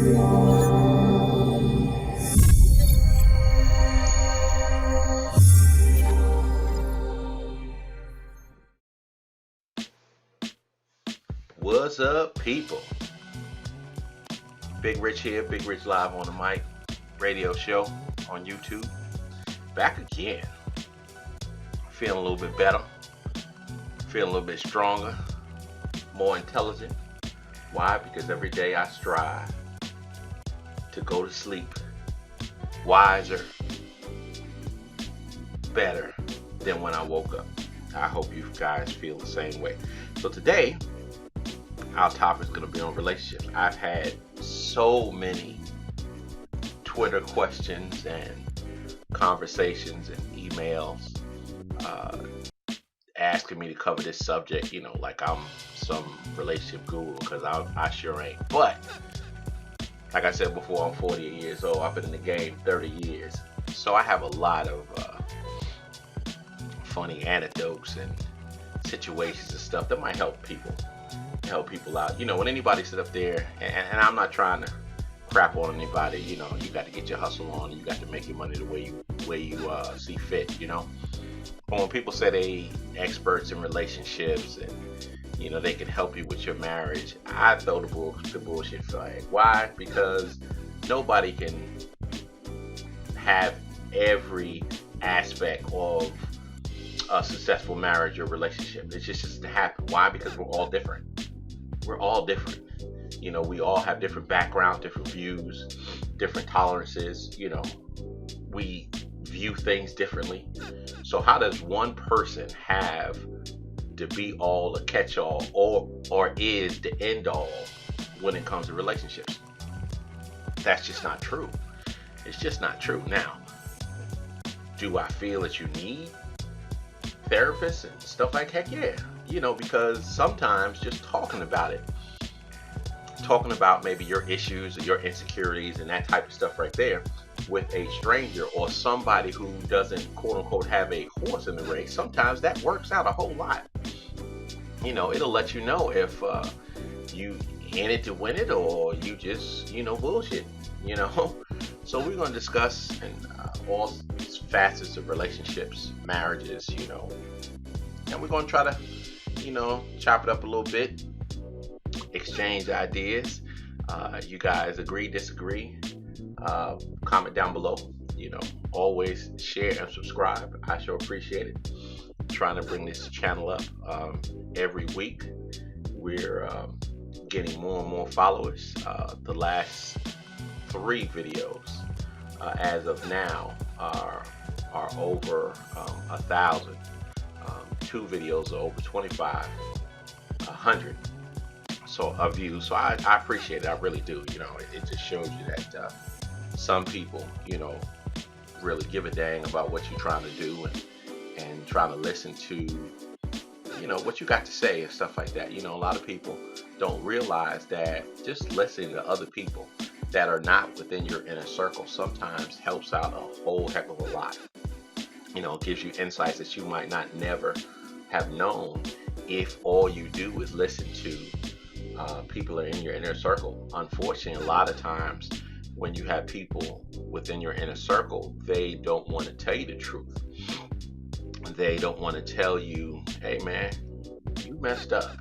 What's up, people? Big Rich here, Big Rich live on the mic, radio show on YouTube. Back again. Feeling a little bit better, feeling a little bit stronger, more intelligent. Why? Because every day I strive to go to sleep wiser, better than when I woke up. I hope you guys feel the same way. So today, our topic is going to be on relationships. I've had so many Twitter questions and conversations and emails asking me to cover this subject, like I'm some relationship guru, because I sure ain't. But like I said before, I'm 48 years old. I've been in the game 30 years. So I have a lot of funny anecdotes and situations and stuff that might help people out. When anybody sit up there, and I'm not trying to crap on anybody, you got to get your hustle on, you got to make your money the way you see fit, But when people say they experts in relationships and they can help you with your marriage, I throw the bullshit flag. Why? Because nobody can have every aspect of a successful marriage or relationship. It's just doesn't happen. Why? Because we're all different. We're all different. We all have different backgrounds, different views, different tolerances. We view things differently. So how does one person have to be all, a catch-all, or is the end-all when it comes to relationships? That's just not true. It's just not true. Now, do I feel that you need therapists and stuff like heck yeah, because sometimes just talking about maybe your issues or your insecurities and that type of stuff right there with a stranger or somebody who doesn't quote unquote have a horse in the race, sometimes that works out a whole lot. It'll let you know if you in it to win it or you just bullshit. So we're going to discuss all facets of relationships, marriages, and we're going to try to chop it up a little bit, exchange ideas. You guys agree, disagree, comment down below. Always share and subscribe. I sure appreciate it. Trying to bring this channel up every week. We're getting more and more followers. The last 3 videos as of now are over 1,000. 2 videos are over 2,500 views. So I appreciate it. I really do. It just shows you that some people really give a dang about what you're trying to do and trying to listen to what you got to say and stuff like that. A lot of people don't realize that just listening to other people that are not within your inner circle sometimes helps out a whole heck of a lot. It gives you insights that you might not never have known if all you do is listen to people that are in your inner circle. Unfortunately, a lot of times when you have people within your inner circle, they don't want to tell you the truth. They don't want to tell you, hey man, you messed up,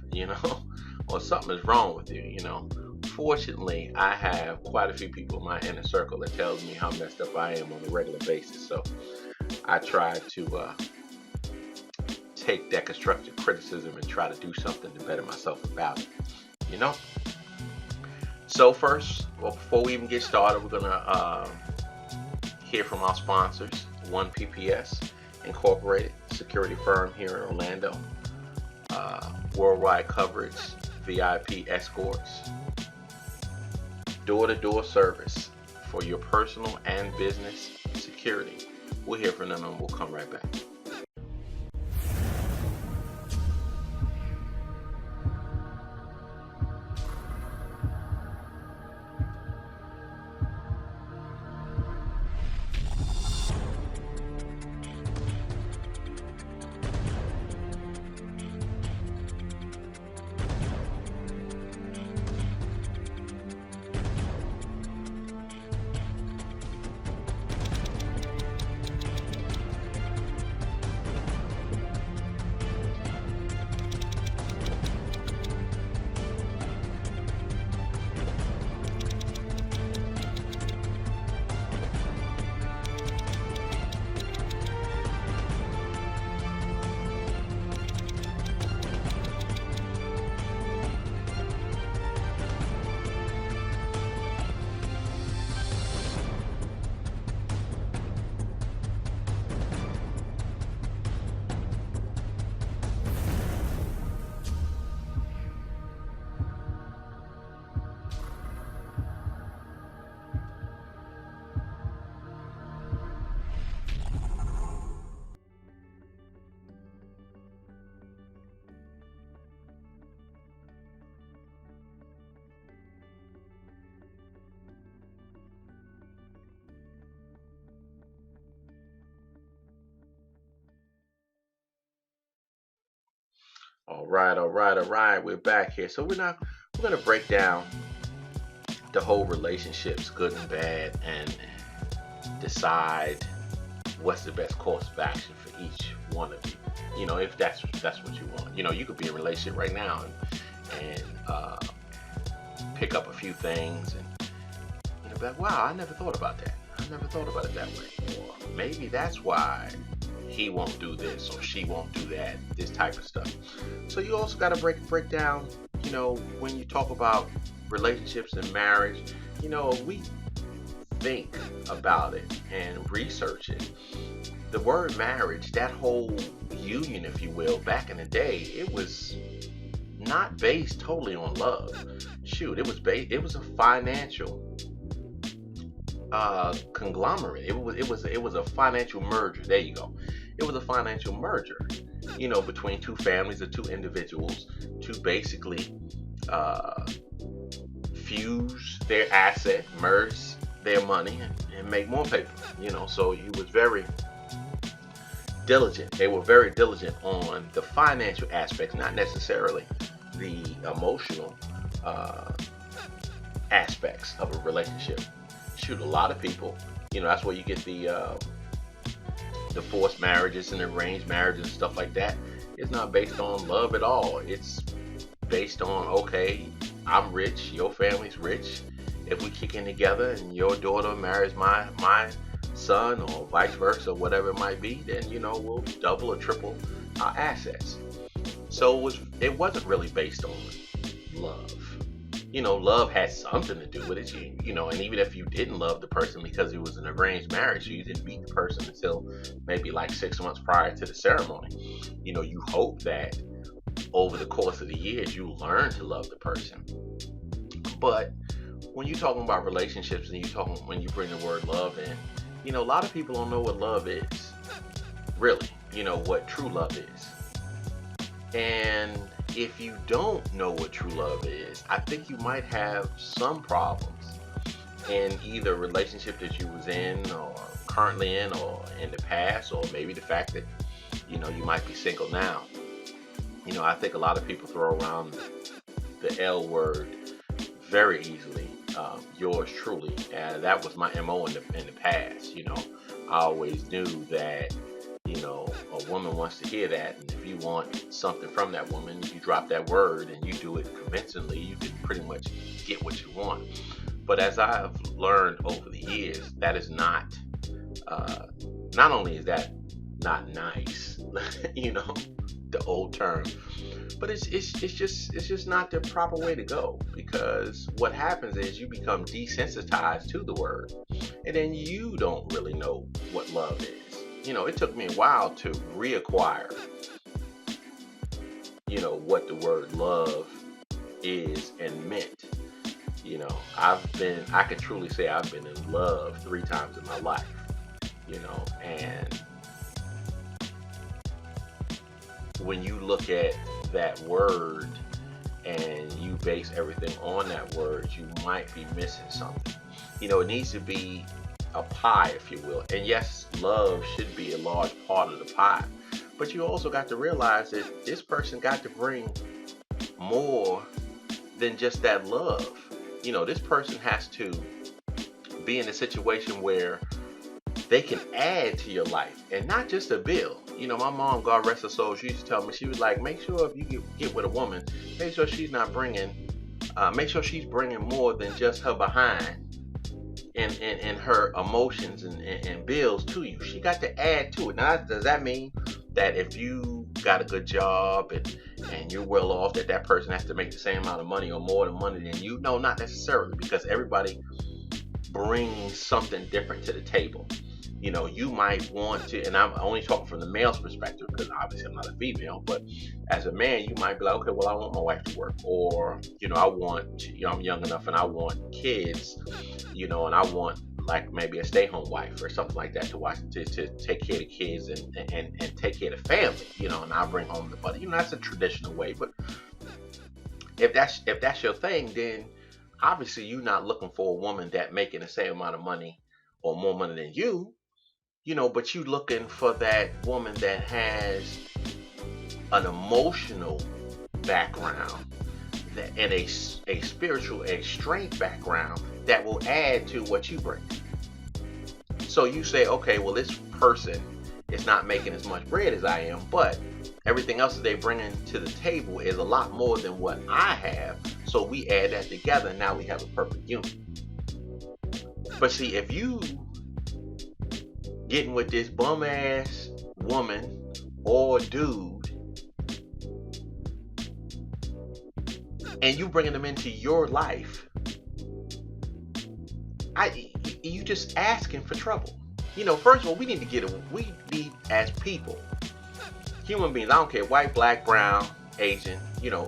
or something is wrong with you. Fortunately, I have quite a few people in my inner circle that tells me how messed up I am on a regular basis. So I try to take that constructive criticism and try to do something to better myself about it. So first, before we even get started, we're gonna hear from our sponsors. 1PPS Incorporated, security firm here in Orlando. Worldwide coverage, VIP escorts, door-to-door service for your personal and business security. We'll hear from them and we'll come right back. All right, all right, all right. We're back here. So we're gonna break down the whole relationships, good and bad, and decide what's the best course of action for each one of you. If that's what you want. You could be in a relationship right now and pick up a few things and be like, wow, I never thought about that. I never thought about it that way. Or maybe that's why he won't do this or she won't do that. This type of stuff. So you also got to break down. When you talk about relationships and marriage, we think about it and research it. The word marriage, that whole union, if you will, back in the day, it was not based totally on love. Shoot, it was a financial conglomerate. It was a financial merger. There you go. It was a financial merger, between two families or two individuals to basically uh, fuse their asset, merge their money, and make more paper. So it was very diligent. They were very diligent on the financial aspects, not necessarily the emotional uh, aspects of a relationship. Shoot, a lot of people, that's where you get the forced marriages and arranged marriages and stuff like that. It's not based on love at all. It's based on, okay, I'm rich, your family's rich. If we kick in together and your daughter marries my son or vice versa, whatever it might be, then we'll double or triple our assets. So it wasn't really based on love. Love had something to do with it. And even if you didn't love the person because it was an arranged marriage, you didn't meet the person until maybe like 6 months prior to the ceremony. You hope that over the course of the years you learn to love the person. But when you're talking about relationships and when you bring the word love in, a lot of people don't know what love is. Really, what true love is. And if you don't know what true love is, I think you might have some problems in either relationship that you was in or currently in or in the past, or maybe the fact that you might be single now. I think a lot of people throw around the L word very easily. Yours truly, and that was my MO in the past. I always knew that a woman wants to hear that, and if you want something from that woman, you drop that word and you do it convincingly, you can pretty much get what you want. But as I've learned over the years, that is not not only is that not nice, the old term, but it's just not the proper way to go, because what happens is you become desensitized to the word, and then you don't really know what love is. It took me a while to reacquire, what the word love is and meant. I can truly say I've been in love 3 times in my life, and when you look at that word and you base everything on that word, you might be missing something. It needs to be a pie, if you will. And yes, love should be a large part of the pie. But you also got to realize that this person got to bring more than just that love. This person has to be in a situation where they can add to your life and not just a bill. My mom, God rest her soul, she used to tell me, she was like, make sure if you get with a woman, make sure she's bringing more than just her behind and her emotions and bills to you. She got to add to it. Now, does that mean that if you got a good job and you're well off, that person has to make the same amount of money or more money than you? No, not necessarily, because everybody brings something different to the table. You might want to, and I'm only talking from the male's perspective because obviously I'm not a female, but as a man, you might be like, okay, well, I want my wife to work, or, I want, I'm young enough and I want kids, and I want like maybe a stay-home wife or something like that to watch, to take care of the kids and take care of the family, and I'll bring home the money. That's a traditional way, but if that's your thing, then obviously you're not looking for a woman that making the same amount of money or more money than you. But you looking for that woman that has an emotional background and a spiritual and strength background that will add to what you bring. So you say, okay, well, this person is not making as much bread as I am, but everything else that they bring to the table is a lot more than what I have. So we add that together, and now we have a perfect union. But see, if you getting with this bum ass woman or dude, and you bringing them into your life, you just asking for trouble. First of all, we need as people, human beings. I don't care, white, black, brown, Asian, yellow,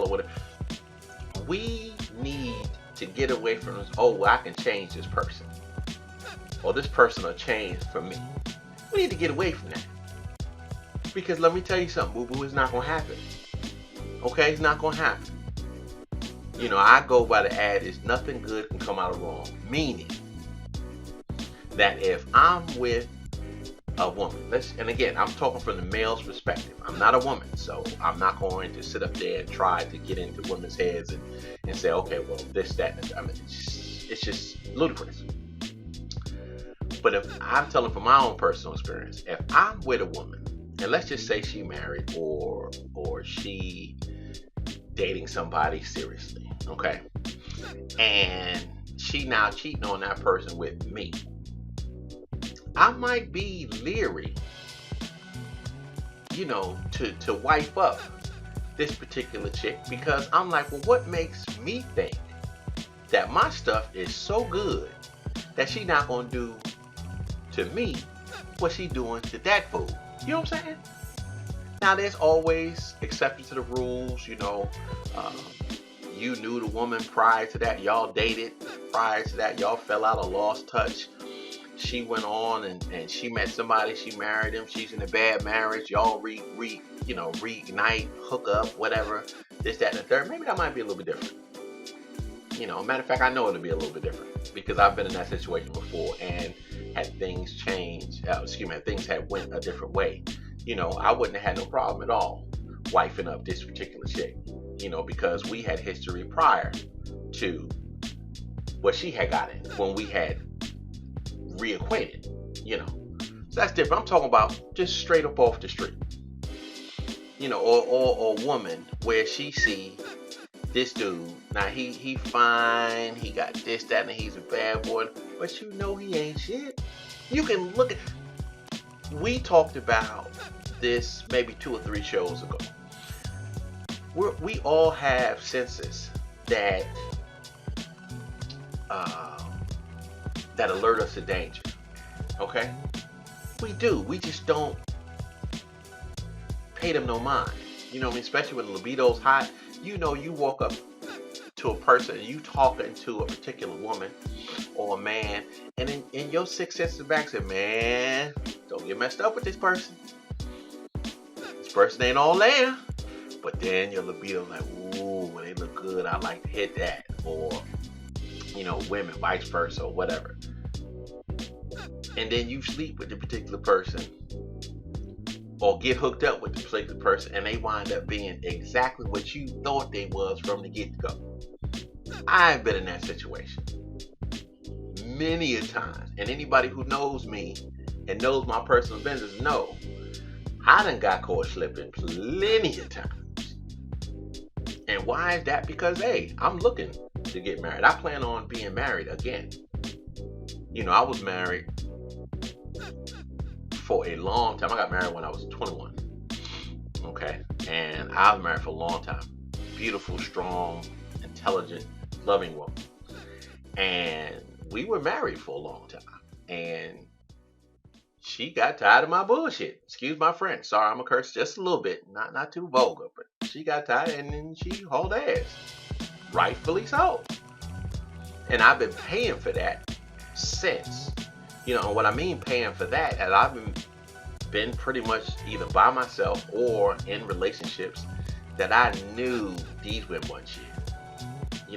whatever. We need to get away from this. Oh, well, I can change this person, or this person will change for me. We need to get away from that, because let me tell you something, boo boo, it's not gonna happen. Okay, it's not gonna happen. I go by the adage, nothing good can come out of wrong. Meaning that if I'm with a woman, and again, I'm talking from the male's perspective. I'm not a woman, so I'm not going to sit up there and try to get into women's heads and say, okay, well, this, that, and I mean, it's just ludicrous. But if I'm telling from my own personal experience, if I'm with a woman, and let's just say she married or she dating somebody seriously, okay, and she now cheating on that person with me, I might be leery, to wife up this particular chick, because I'm like, well, what makes me think that my stuff is so good that she not gonna do to me what she doing to that fool? You know what I'm saying? Now, there's always exceptions to the rules. You knew the woman prior to that. Y'all dated prior to that. Y'all fell out or lost touch. She went on and she met somebody. She married him. She's in a bad marriage. Y'all reignite, hook up, whatever. This, that, and the third. Maybe that might be a little bit different. Matter of fact, I know it'll be a little bit different, because I've been in that situation before and had things change. Things had went a different way. I wouldn't have had no problem at all wifing up this particular chick, because we had history prior to what she had got in when we had reacquainted, So that's different. I'm talking about just straight up off the street, or a woman where she see this dude. Now he fine, he got this, that, and he's a bad boy, but he ain't shit. You can look at. We talked about this maybe 2 or 3 shows ago. We all have senses that alert us to danger. Okay, we do. We just don't pay them no mind. Especially when the libido's hot. You walk up to a person, you talking to a particular woman or a man, and in your sixth sense of back said, man, don't get messed up with this person. This person ain't all there. But then your libido's like, ooh, when they look good, I like to hit that. Or, women, vice versa, or whatever. And then you sleep with the particular person, or get hooked up with the particular person, and they wind up being exactly what you thought they was from the get-go. I've been in that situation many a times, and anybody who knows me and knows my personal business know I done got caught slipping plenty of times. And why is that? Because, hey, I'm looking to get married. I plan on being married again. I was married for a long time. I got married when I was 21. Okay. And I was married for a long time. Beautiful, strong, intelligent, loving woman. And we were married for a long time. And she got tired of my bullshit. Excuse my French. Sorry, I'm gonna curse just a little bit. Not too vulgar, but she got tired, and then she hauled ass. Rightfully so. And I've been paying for that since. And what I mean paying for that, as I've been pretty much either by myself or in relationships that I knew these women wasn't shit.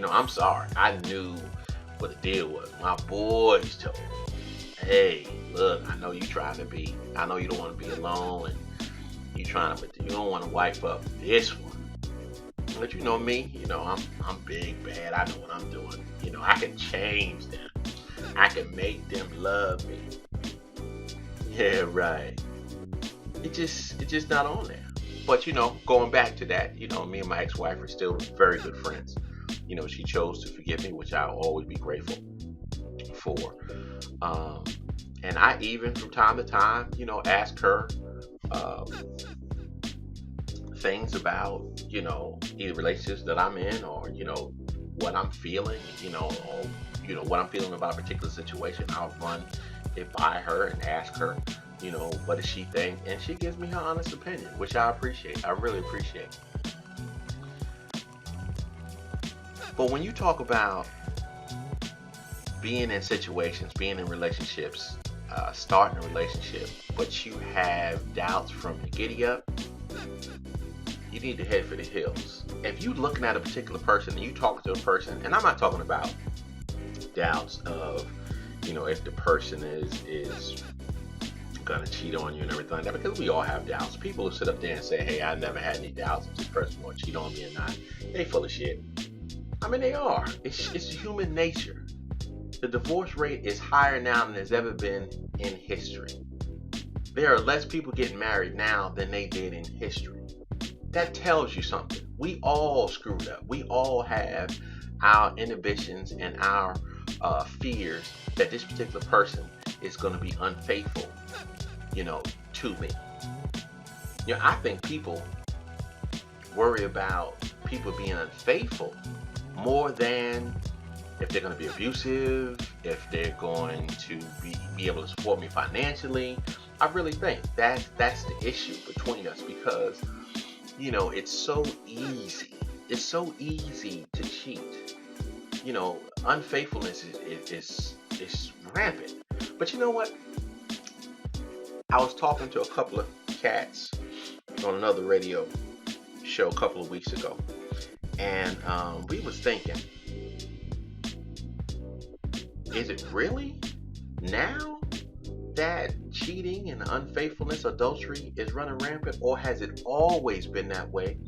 I'm sorry. I knew what the deal was. My boys told me, hey, look, I know you don't want to be alone, and you trying to, but you don't want to wipe up this one. But me, I'm big, bad. I know what I'm doing. I can change them. I can make them love me. Yeah, right. It's just not on there. But going back to that, me and my ex-wife are still very good friends. She chose to forgive me, which I'll always be grateful for. Um, and I even from time to time, ask her um, things about, either relationships that I'm in, or what I'm feeling, or what I'm feeling about a particular situation. I'll run it by her and ask her, what does she think? And she gives me her honest opinion, which I appreciate. I really appreciate. But when you talk about being in situations, being in relationships, starting a relationship, but you have doubts from the giddy up, you need to head for the hills. If you're looking at a particular person and you talk to a person, and I'm not talking about doubts of, if the person is gonna cheat on you and everything like that, because we all have doubts. People who sit up there and say, hey, I never had any doubts if this person will cheat on me or not, they full of shit. I mean, they are. It's human nature. The divorce rate is higher now than there's ever been in history. There are less people getting married now than they did in history. That tells you something. We all screwed up. We all have our inhibitions and our fears that this particular person is going to be unfaithful, to me. I think people worry about people being unfaithful more than if they're going to be abusive, if they're going to be able to support me financially. I really think that's the issue between us, because it's so easy. It's so easy to cheat. Unfaithfulness is rampant. But you know what? I was talking to a couple of cats on another radio show a couple of weeks ago, and we was thinking, is it really now that cheating and unfaithfulness, adultery is running rampant, or has it always been that way?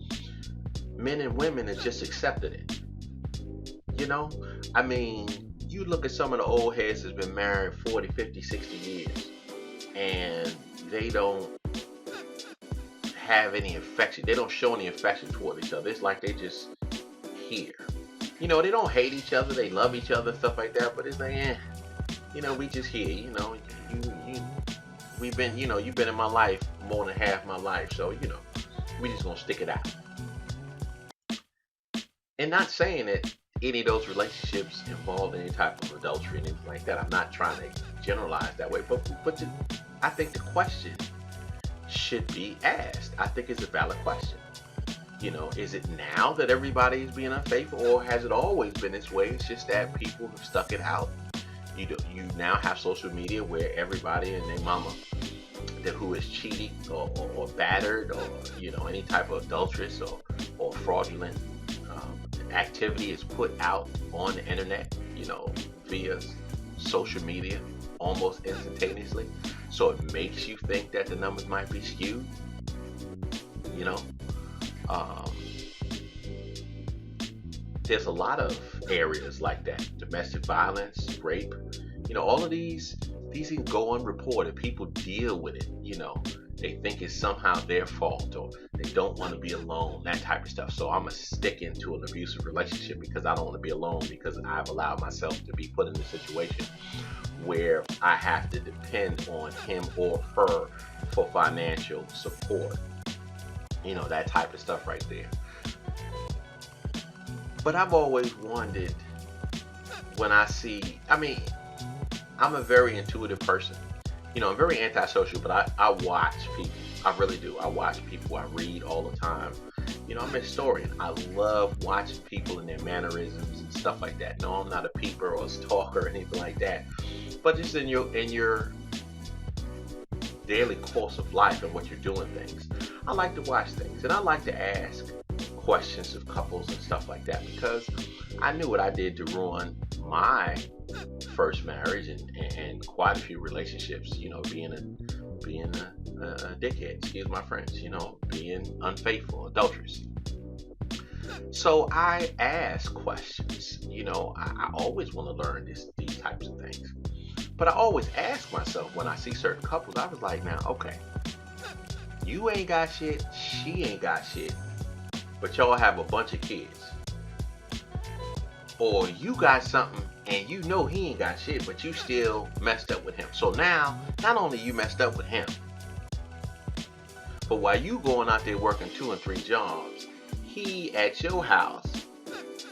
Men and women have just accepted it. I mean, you look at some of the old heads that's been married 40, 50, 60 years, and they don't have any affection. They don't show any affection toward each other. It's like they just here. They don't hate each other. They love each other, stuff like that. But it's like, we just here. We've been, you've been in my life more than half my life. So, we just gonna stick it out. And not saying that any of those relationships involve any type of adultery and anything like that. I'm not trying to generalize that way. But I think the question should be asked. I think it's a valid question. Is it now that everybody is being unfaithful, or has it always been this way? It's just that people have stuck it out. You now have social media where everybody and their mama who is cheating or battered, or any type of adulterous or fraudulent activity is put out on the internet, via social media almost instantaneously. So it makes you think that the numbers might be skewed. There's a lot of areas like that: domestic violence, rape. All of these can go unreported. People deal with it. They think it's somehow their fault, or they don't want to be alone, that type of stuff. So I'm going to stick into an abusive relationship because I don't want to be alone, because I've allowed myself to be put in a situation where I have to depend on him or her for financial support. That type of stuff right there. But I've always wondered, when I'm a very intuitive person. I'm very antisocial, but I watch people. I really do. I watch people. I read all the time. I'm a historian. I love watching people and their mannerisms and stuff like that. No, I'm not a peeper or a stalker or anything like that. But just in your daily course of life and what you're doing things, I like to watch things, and I like to ask questions of couples and stuff like that, because I knew what I did to ruin my first marriage and quite a few relationships. Being a dickhead, excuse my French. Being unfaithful, adulterous. So I ask questions. I always want to learn these types of things. But I always ask myself when I see certain couples, I was like, now, okay, you ain't got shit, she ain't got shit, but y'all have a bunch of kids. Or you got something and you know he ain't got shit, but you still messed up with him. So now, not only you messed up with him, but while you going out there working 2 and 3 jobs, he at your house,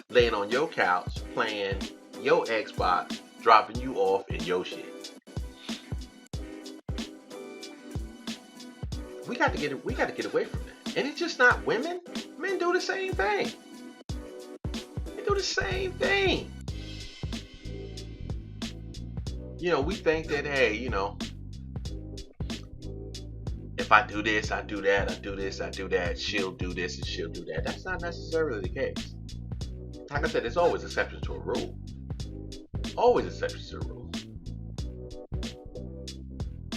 laying on your couch, playing your Xbox, dropping you off in your shit. We got to get away from that. And it's just not women. Men do the same thing. They do the same thing. We think that, hey, if I do this, I do that, I do this, I do that, she'll do this and she'll do that. That's not necessarily the case. Like I said, there's always exceptions to a rule. Always exceptions to a rule.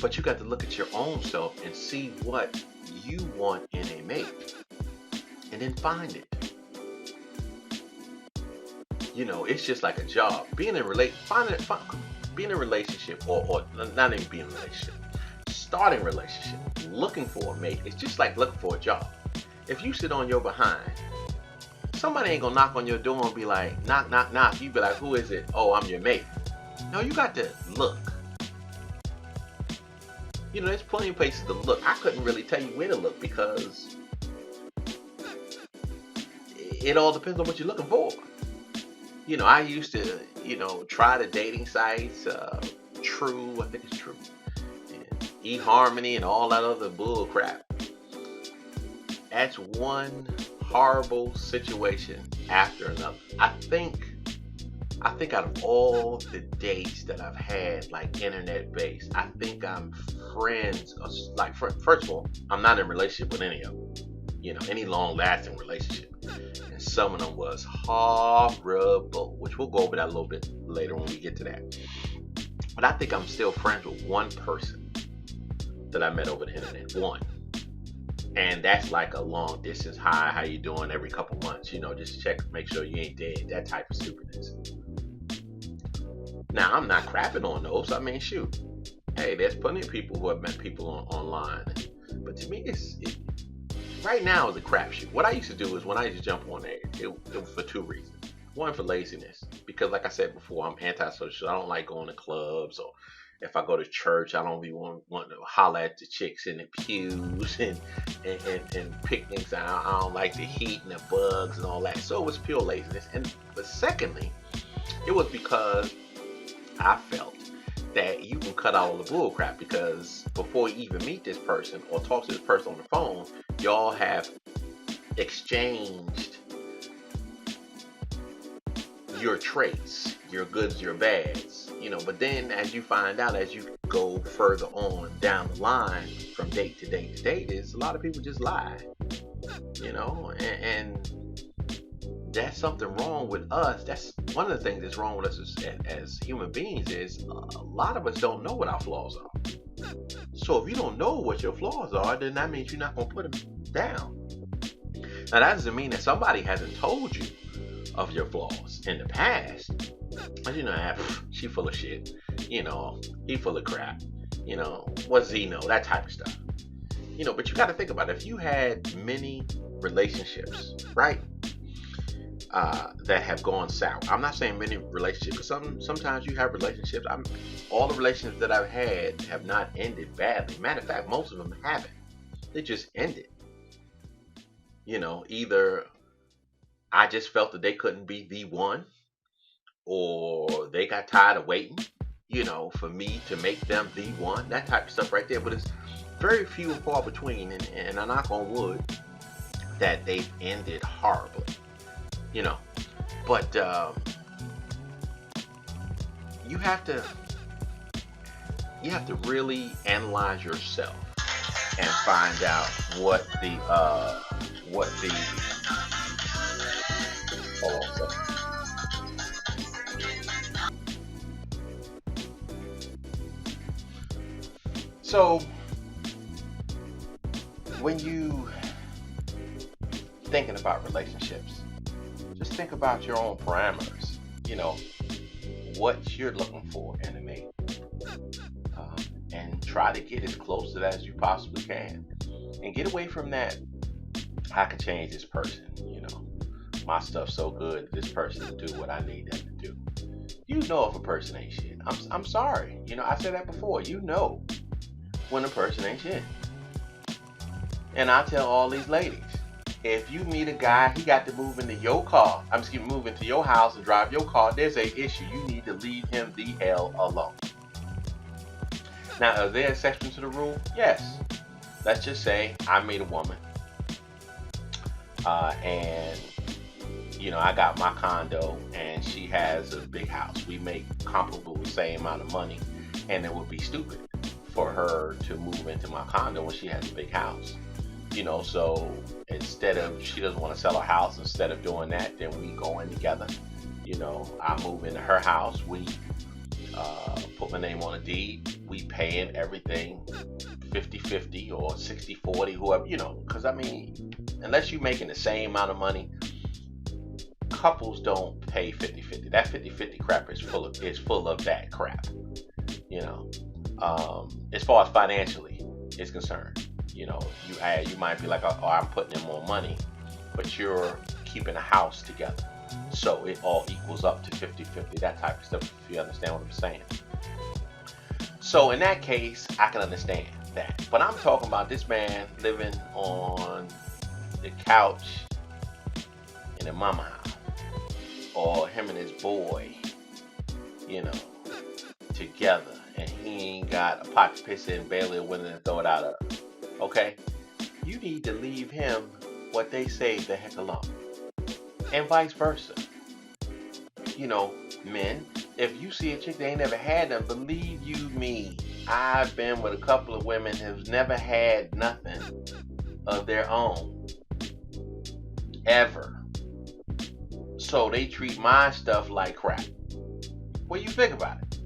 But you got to look at your own self and see what you want in a mate. And then find it. It's just like a job. Being in a relationship, or not even being in a relationship, starting a relationship, looking for a mate, it's just like looking for a job. If you sit on your behind, somebody ain't gonna knock on your door and be like, knock, knock, knock. You be like, who is it? Oh, I'm your mate. No, you got to look. There's plenty of places to look. I couldn't really tell you where to look because it all depends on what you're looking for. I used to, try the dating sites, True, I think it's True, and eHarmony and all that other bull crap. That's one horrible situation after another. I think out of all the dates that I've had, like internet based, I think I'm friends. Like, first of all, I'm not in a relationship with any of them. Any long lasting relationship. And some of them was horrible, which we'll go over that a little bit later when we get to that. But I think I'm still friends with one person that I met over the internet. One. And that's like a long distance, hi, how you doing, every couple months, just check, make sure you ain't dead, that type of stupidness. Now, I'm not crapping on those. I mean, shoot. Hey, there's plenty of people who have met people online. But to me, right now is a crapshoot. What I used to do is when I used to jump on there, it was for 2 reasons. One, for laziness. Because like I said before, I'm antisocial. I don't like going to clubs, or if I go to church, I don't be want to holler at the chicks in the pews and picnics. I don't like the heat and the bugs and all that. So it was pure laziness. But secondly, it was because I felt that you can cut out all the bull crap, because before you even meet this person or talk to this person on the phone, y'all have exchanged your traits, your goods, your bads, but then as you find out, as you go further on down the line from date to date to date, is a lot of people just lie, and that's something wrong with us. That's one of the things that's wrong with us as human beings, is a lot of us don't know what our flaws are. So if you don't know what your flaws are, then that means you're not going to put them down. Now, that doesn't mean that somebody hasn't told you of your flaws in the past. She full of shit. He full of crap. What does he know? That type of stuff. But you got to think about it. If you had many relationships, right, that have gone south. I'm not saying many relationships, because sometimes you have relationships. All the relationships that I've had have not ended badly. Matter of fact, most of them haven't. They just ended. Either I just felt that they couldn't be the one, or they got tired of waiting, for me to make them the one. That type of stuff right there. But it's very few and far between, and I knock on wood that they've ended horribly. But you have to really analyze yourself and find out what the hold on a second. So when you thinking about relationships, think about your own parameters. You know, what you're looking for in a mate. Um, and try to get as close to that as you possibly can. And get away from that, I can change this person, my stuff's so good, this person will do what I need them to do. You know if a person ain't shit. I'm sorry. I said that before. You know when a person ain't shit. And I tell all these ladies, if you meet a guy, he got to move into your car. Move into your house and drive your car. There's a issue. You need to leave him the hell alone. Now, are there exceptions to the rule? Yes. Let's just say I meet a woman, and I got my condo, and she has a big house. We make comparable the same amount of money, and it would be stupid for her to move into my condo when she has a big house. So instead of, she doesn't want to sell her house, instead of doing that, then we go in together. I move into her house. We put my name on a deed. We paying everything 50-50 or 60-40, whoever, because unless you're making the same amount of money, couples don't pay 50-50. That 50-50 crap is full of that crap. As far as financially is concerned, you might be like, oh, I'm putting in more money, but you're keeping a house together, so it all equals up to 50-50. That type of stuff, if you understand what I'm saying. So in that case, I can understand that. But I'm talking about this man living on the couch in a mama house, or him and his boy, together, and he ain't got a pot to piss in, barely willing to throw it out of. Okay, you need to leave him, what they say, the heck alone, and vice versa. Men, if you see a chick that ain't never had them, believe you me, I've been with a couple of women who's never had nothing of their own ever. So they treat my stuff like crap. Well, you think about it.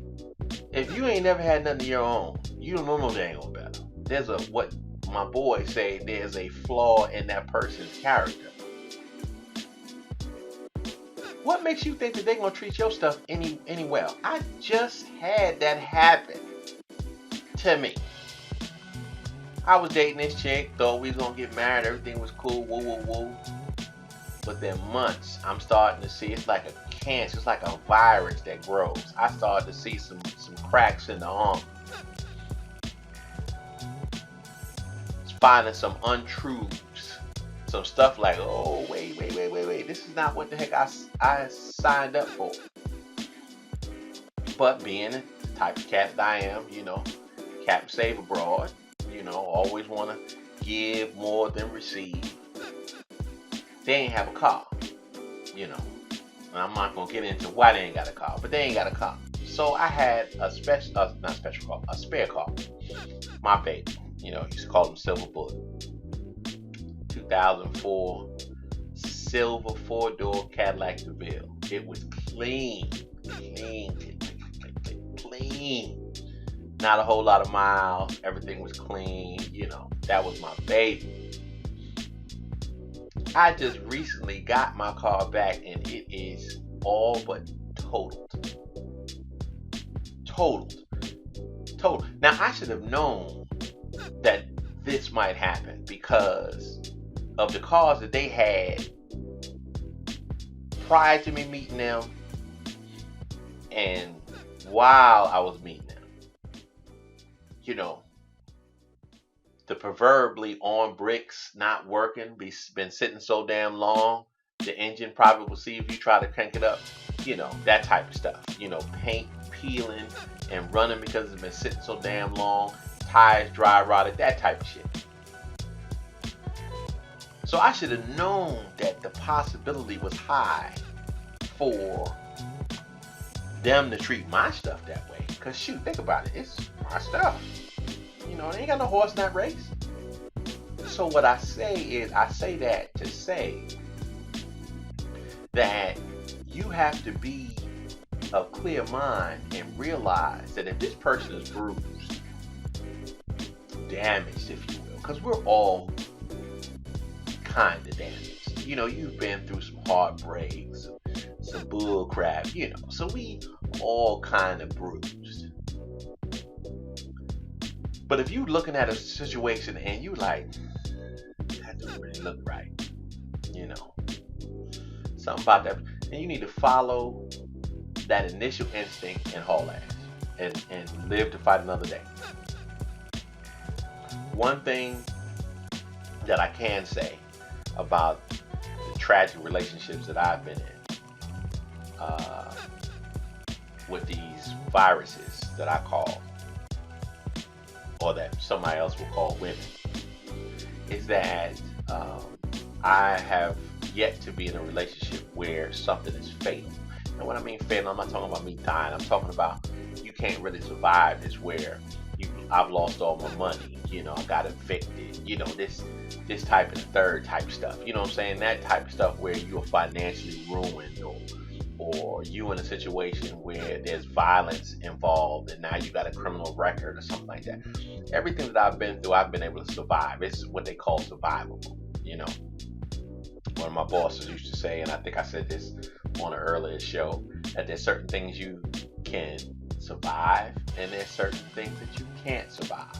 If you ain't never had nothing of your own, you don't know they ain't gonna better. There's what my boys say, there's a flaw in that person's character. What makes you think that they're gonna treat your stuff any well? I just had that happen to me. I was dating this chick, thought we was gonna get married, everything was cool, woo woo woo. But then months, I'm starting to see, it's like a cancer, it's like a virus that grows. I started to see some cracks in the arm. It's finding some untruths. Some stuff like, oh, wait. This is not what the heck I signed up for. But being the type of cat that I am, Captain Save Abroad, always want to give more than receive. They ain't have a car, and I'm not going to get into why they ain't got a car, but they ain't got a car. So I had a spare car. My baby, used to call them Silver Bullet. 2004 silver 4-door Cadillac DeVille. It was clean. Not a whole lot of miles. Everything was clean. That was my baby. I just recently got my car back, and it is all but totaled. Now, I should have known that this might happen because of the cars that they had prior to me meeting them and while I was meeting them. The proverbially on bricks not working, been sitting so damn long, the engine probably will see if you try to crank it up, that type of stuff. Paint peeling and running because it's been sitting so damn long, tires dry rotted, that type of shit. So I should have known that the possibility was high for them to treat my stuff that way. Because shoot, think about it, it's my stuff. They ain't got no horse in that race. So what I say is, I say that to say that you have to be of clear mind and realize that if this person is bruised, damaged, if you will, because we're all kind of damaged. You've been through some heartbreaks, some bull crap, So we all kind of bruised. But if you looking at a situation and you like, that don't really look right, you know, something about that, and you need to follow that initial instinct and haul ass and live to fight another day. One thing that I can say about the tragic relationships that I've been in with these viruses that I call, or that somebody else will call women, is that I have yet to be in a relationship where something is fatal. And when I mean fatal, I'm not talking about me dying. I'm talking about you can't really survive this, where I've lost all my money, I got evicted, this type and third type stuff. You know what I'm saying? That type of stuff where you're financially ruined, or you in a situation where there's violence involved and now you got a criminal record or something like that. Everything that I've been through, I've been able to survive. It's what they call survivable. One of my bosses used to say, and I think I said this on an earlier show, that there's certain things you can survive and there's certain things that you can't survive.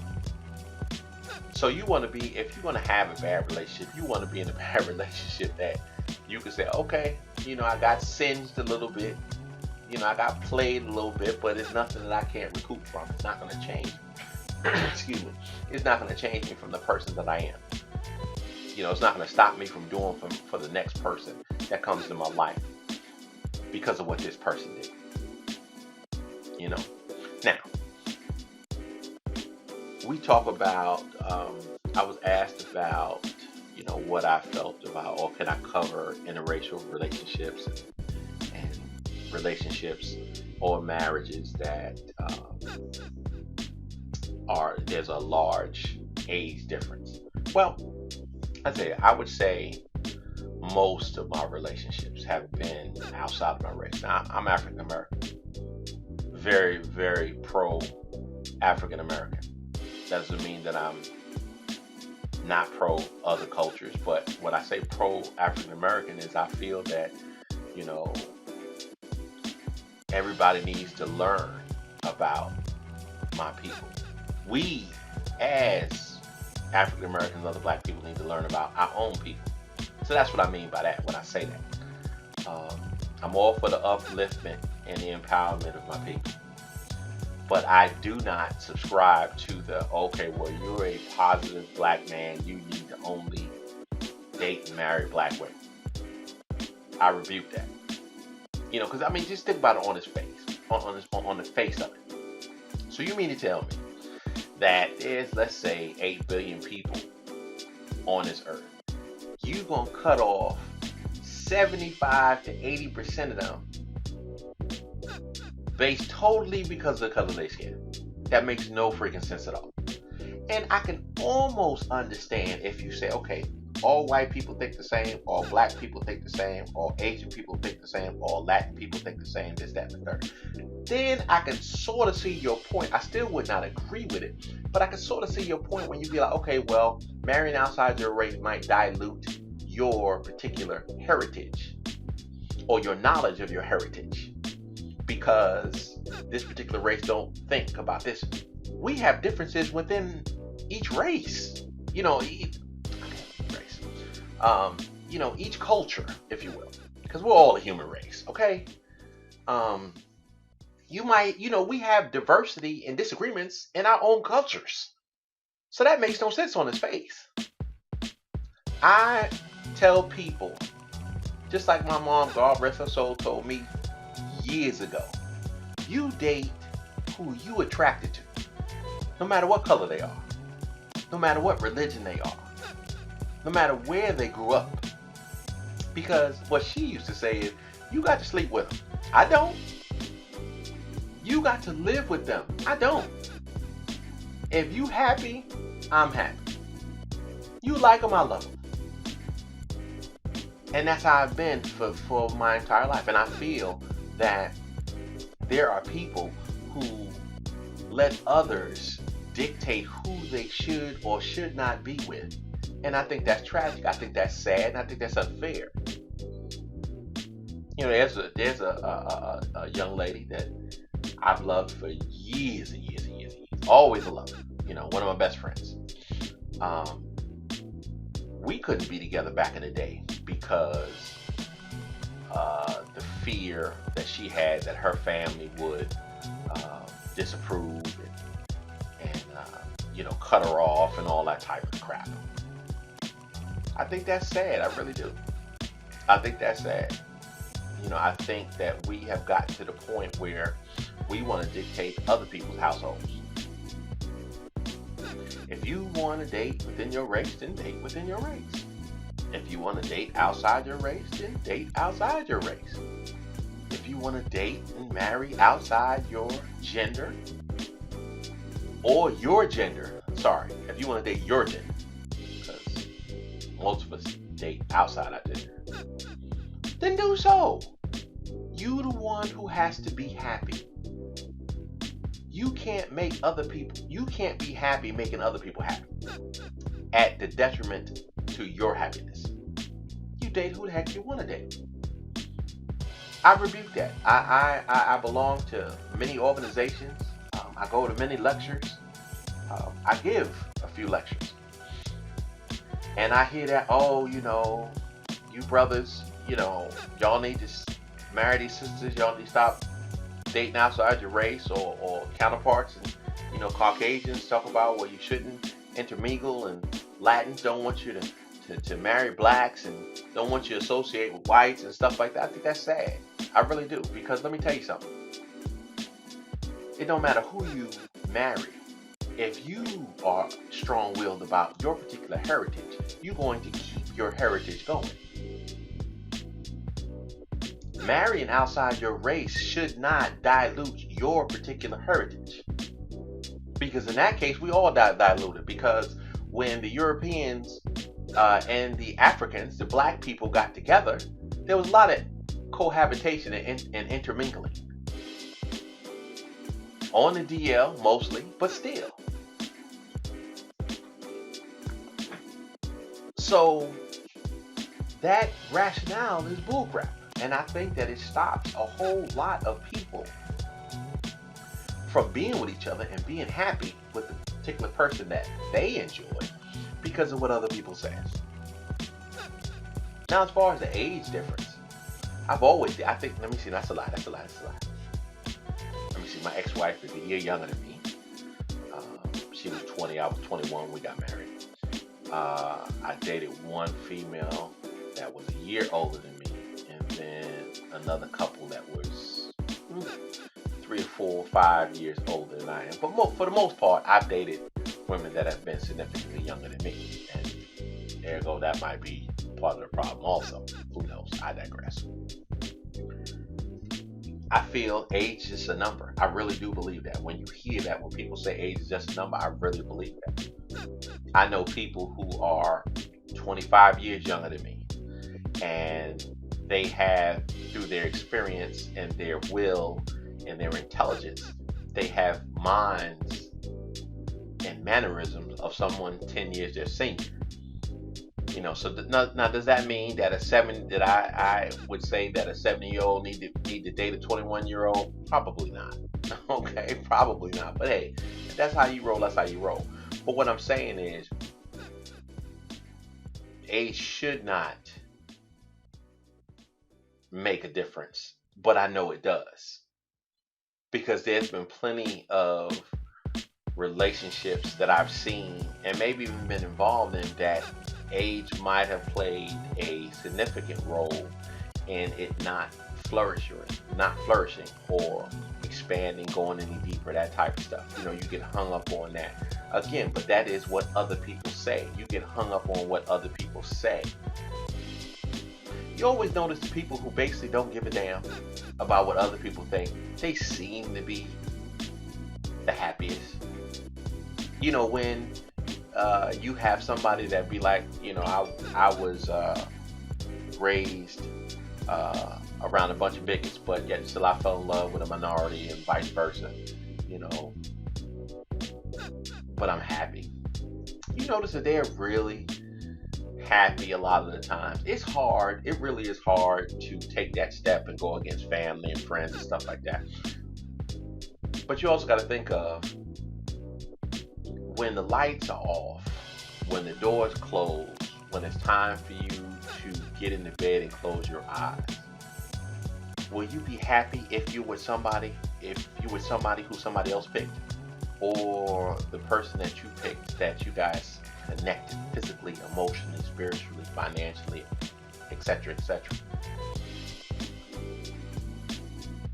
So you want to be, if you're going to have a bad relationship, you want to be in a bad relationship that you can say, okay, I got singed a little bit, I got played a little bit, but it's nothing that I can't recoup from. It's not going to change me. Excuse me. It's not going to change me from the person that I am. It's not going to stop me from doing for the next person that comes in my life because of what this person did. Now, we talk about, I was asked about, what I felt about, or can I cover interracial relationships and relationships or marriages that there's a large age difference. Well, I would say most of my relationships have been outside of my race. Now, I'm African American, very, very pro African American. That doesn't mean that I'm not pro other cultures, but when I say pro African American is I feel that, everybody needs to learn about my people. We, as African Americans and other black people, need to learn about our own people. So that's what I mean by that when I say that. I'm all for the upliftment and the empowerment of my people. But I do not subscribe to the, okay, well, you're a positive black man, you need to only date and marry black women. I rebuke that. Because just think about it on its face, on the face of it. So you mean to tell me that there's, let's say, 8 billion people on this earth. You're going to cut off 75 to 80% of them based totally because of the color of their skin. That makes no freaking sense at all. And I can almost understand if you say, okay, all white people think the same, all black people think the same, all Asian people think the same, all Latin people think the same, this, that, and the third. Then I can sort of see your point. I still would not agree with it, but I can sort of see your point when you be like, okay, well, marrying outside your race might dilute your particular heritage or your knowledge of your heritage, because this particular race don't think about this. We have differences within each race, each culture, if you will, because we're all a human race, okay? You might, we have diversity and disagreements in our own cultures. So that makes no sense on its face. I tell people, just like my mom, God rest her soul, told me years ago, you date who you attracted to, no matter what color they are, no matter what religion they are, no matter where they grew up. Because what she used to say is, you got to sleep with them. I don't. You got to live with them. I don't. If you happy, I'm happy. You like them, I love them. And that's how I've been for my entire life. And I feel that there are people who let others dictate who they should or should not be with. And I think that's tragic. I think that's sad. And I think that's unfair. there's a young lady that I've loved for years and years and years and years. Always a lover. One of my best friends. Um, we couldn't be together back in the day because the fear that she had that her family would disapprove and cut her off and all that type of crap. I think that's sad. I really do. I think that's sad. I think that we have gotten to the point where we want to dictate other people's households. If you want to date within your race, then date within your race. If you want to date outside your race, then date outside your race. If you want to date and marry outside your gender, or your gender, sorry, if you want to date your gender, because most of us date outside our gender, then do so. You the one who has to be happy. You can't be happy making other people happy at the detriment to your happiness. You date who the heck you want to date. I rebuke that. I belong to many organizations. I go to many lectures. I give a few lectures. And I hear that, you brothers, y'all need to marry these sisters. Y'all need to stop dating outside your race or counterparts. And, Caucasians talk about, well, you shouldn't intermingle, and Latins don't want you to marry blacks and don't want you to associate with whites and stuff like that. I think that's sad. I really do. Because let me tell you something. It don't matter who you marry. If you are strong-willed about your particular heritage, you're going to keep your heritage going. Marrying outside your race should not dilute your particular heritage. Because in that case, we all diluted. Because when the Europeans and the Africans, the black people, got together, there was a lot of cohabitation and intermingling. On the DL mostly, but still. So that rationale is bullcrap. And I think that it stops a whole lot of people from being with each other and being happy with the particular person that they enjoy because of what other people say. Now, as far as the age difference, let me see, that's a lie. Let me see, my ex-wife is a year younger than me. She was 20, I was 21 when we got married. I dated one female that was a year older than me, and then another couple that was 3 or 4 or 5 years older than I am. But for the most part, I've dated women that have been significantly younger than me, and ergo, that might be part of the problem also. Who knows? I digress. I feel age is a number. I really do believe that. When you hear that, when people say age is just a number, I really believe that. I know people who are 25 years younger than me, and they have, through their experience and their will and their intelligence, they have minds and mannerisms of someone 10 years their senior. So now does that mean that I would say that a 70-year-old need to date a 21-year-old? Probably not. Okay, probably not. But hey, if that's how you roll, that's how you roll. But what I'm saying is, age should not make a difference, but I know it does. Because there's been plenty of relationships that I've seen and maybe even been involved in that age might have played a significant role in it not flourishing or expanding, going any deeper, that type of stuff. You get hung up on that. Again, but that is what other people say. You get hung up on what other people say. You always notice the people who basically don't give a damn about what other people think. They seem to be the happiest. When you have somebody that be like, I was raised around a bunch of bigots, but yet still I fell in love with a minority and vice versa, but I'm happy. You notice that they're really happy a lot of the times. It's hard. It really is hard to take that step and go against family and friends and stuff like that. But you also got to think of when the lights are off, when the doors close, when it's time for you to get into bed and close your eyes. Will you be happy if you were somebody, who somebody else picked? Or the person that you picked, that you guys connected physically, emotionally, spiritually, financially, etc., etc.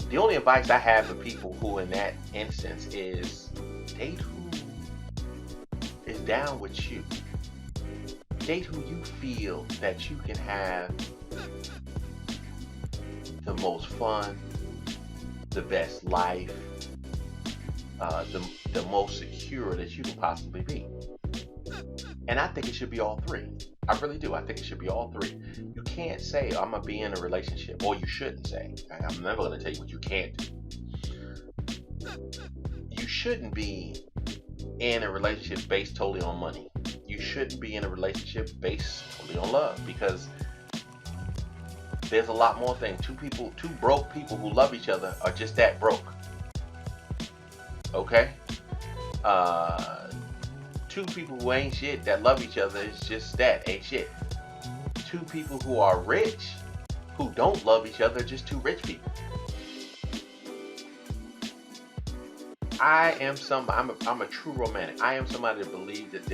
The only advice I have for people who in that instance is date who is down with you. Date who you feel that you can have the most fun, the best life, the most secure that you can possibly be. And I think it should be all three. I really do. I think it should be all three. You can't say, I'm going to be in a relationship, or you shouldn't say. I'm never going to tell you what you can't do. You shouldn't be in a relationship based totally on money. You shouldn't be in a relationship based totally on love, because there's a lot more things. Two broke people who love each other are just that broke. Okay? Two people who ain't shit that love each other is just that, ain't shit. Two people who are rich who don't love each other are just two rich people. I'm a true romantic. I am somebody that believes that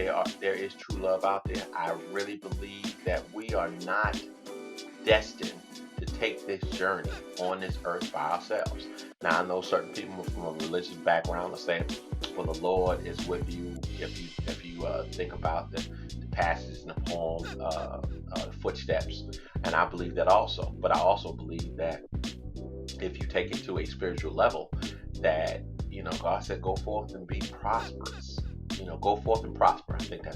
there is true love out there. I really believe that we are not destined to take this journey on this earth by ourselves. Now, I know certain people from a religious background will say, well, the Lord is with you if you think about the passages in the poem, footsteps. And I believe that also. But I also believe that if you take it to a spiritual level, that, God said, go forth and be prosperous. Go forth and prosper. I think that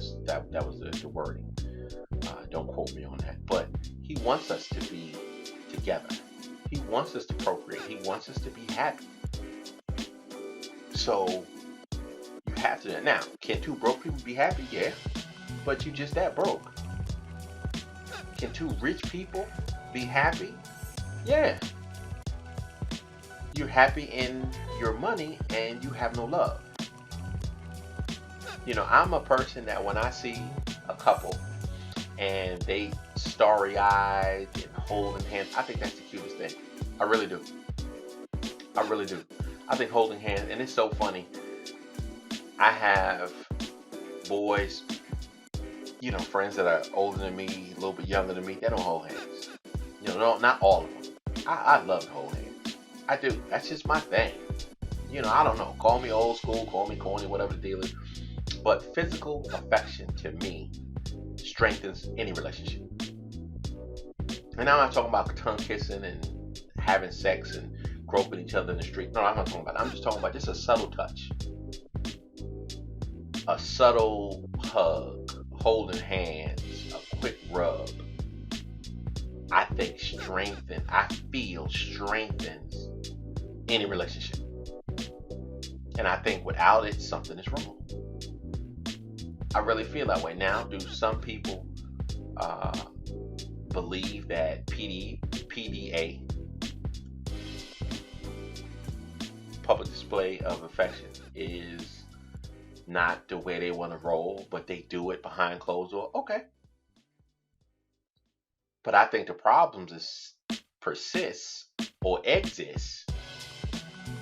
was the wording. Don't quote me on that. But he wants us to be together. He wants us to procreate. He wants us to be happy. So you have to. Now, can two broke people be happy? Yeah. But you just that broke. Can two rich people be happy? Yeah. You're happy in your money and you have no love. I'm a person that when I see a couple and they starry-eyed and holding hands, I think that's the cutest thing. I really do. I really do. I think holding hands, and it's so funny. I have boys, friends that are older than me, a little bit younger than me. They don't hold hands. No, not all of them. I love to hold hands. I do. That's just my thing. I don't know. Call me old school, call me corny, whatever the deal is. But physical affection to me strengthens any relationship. And now I'm not talking about tongue kissing and having sex and groping each other in the street. No, I'm not talking about that. I'm just talking about just a subtle touch. A subtle hug, holding hands, a quick rub. I feel strengthens any relationship. And I think without it, something is wrong. I really feel that way. Now, do some people believe that PDA, public display of affection, is not the way they want to roll, but they do it behind closed doors? Okay. But I think the problems persist or exist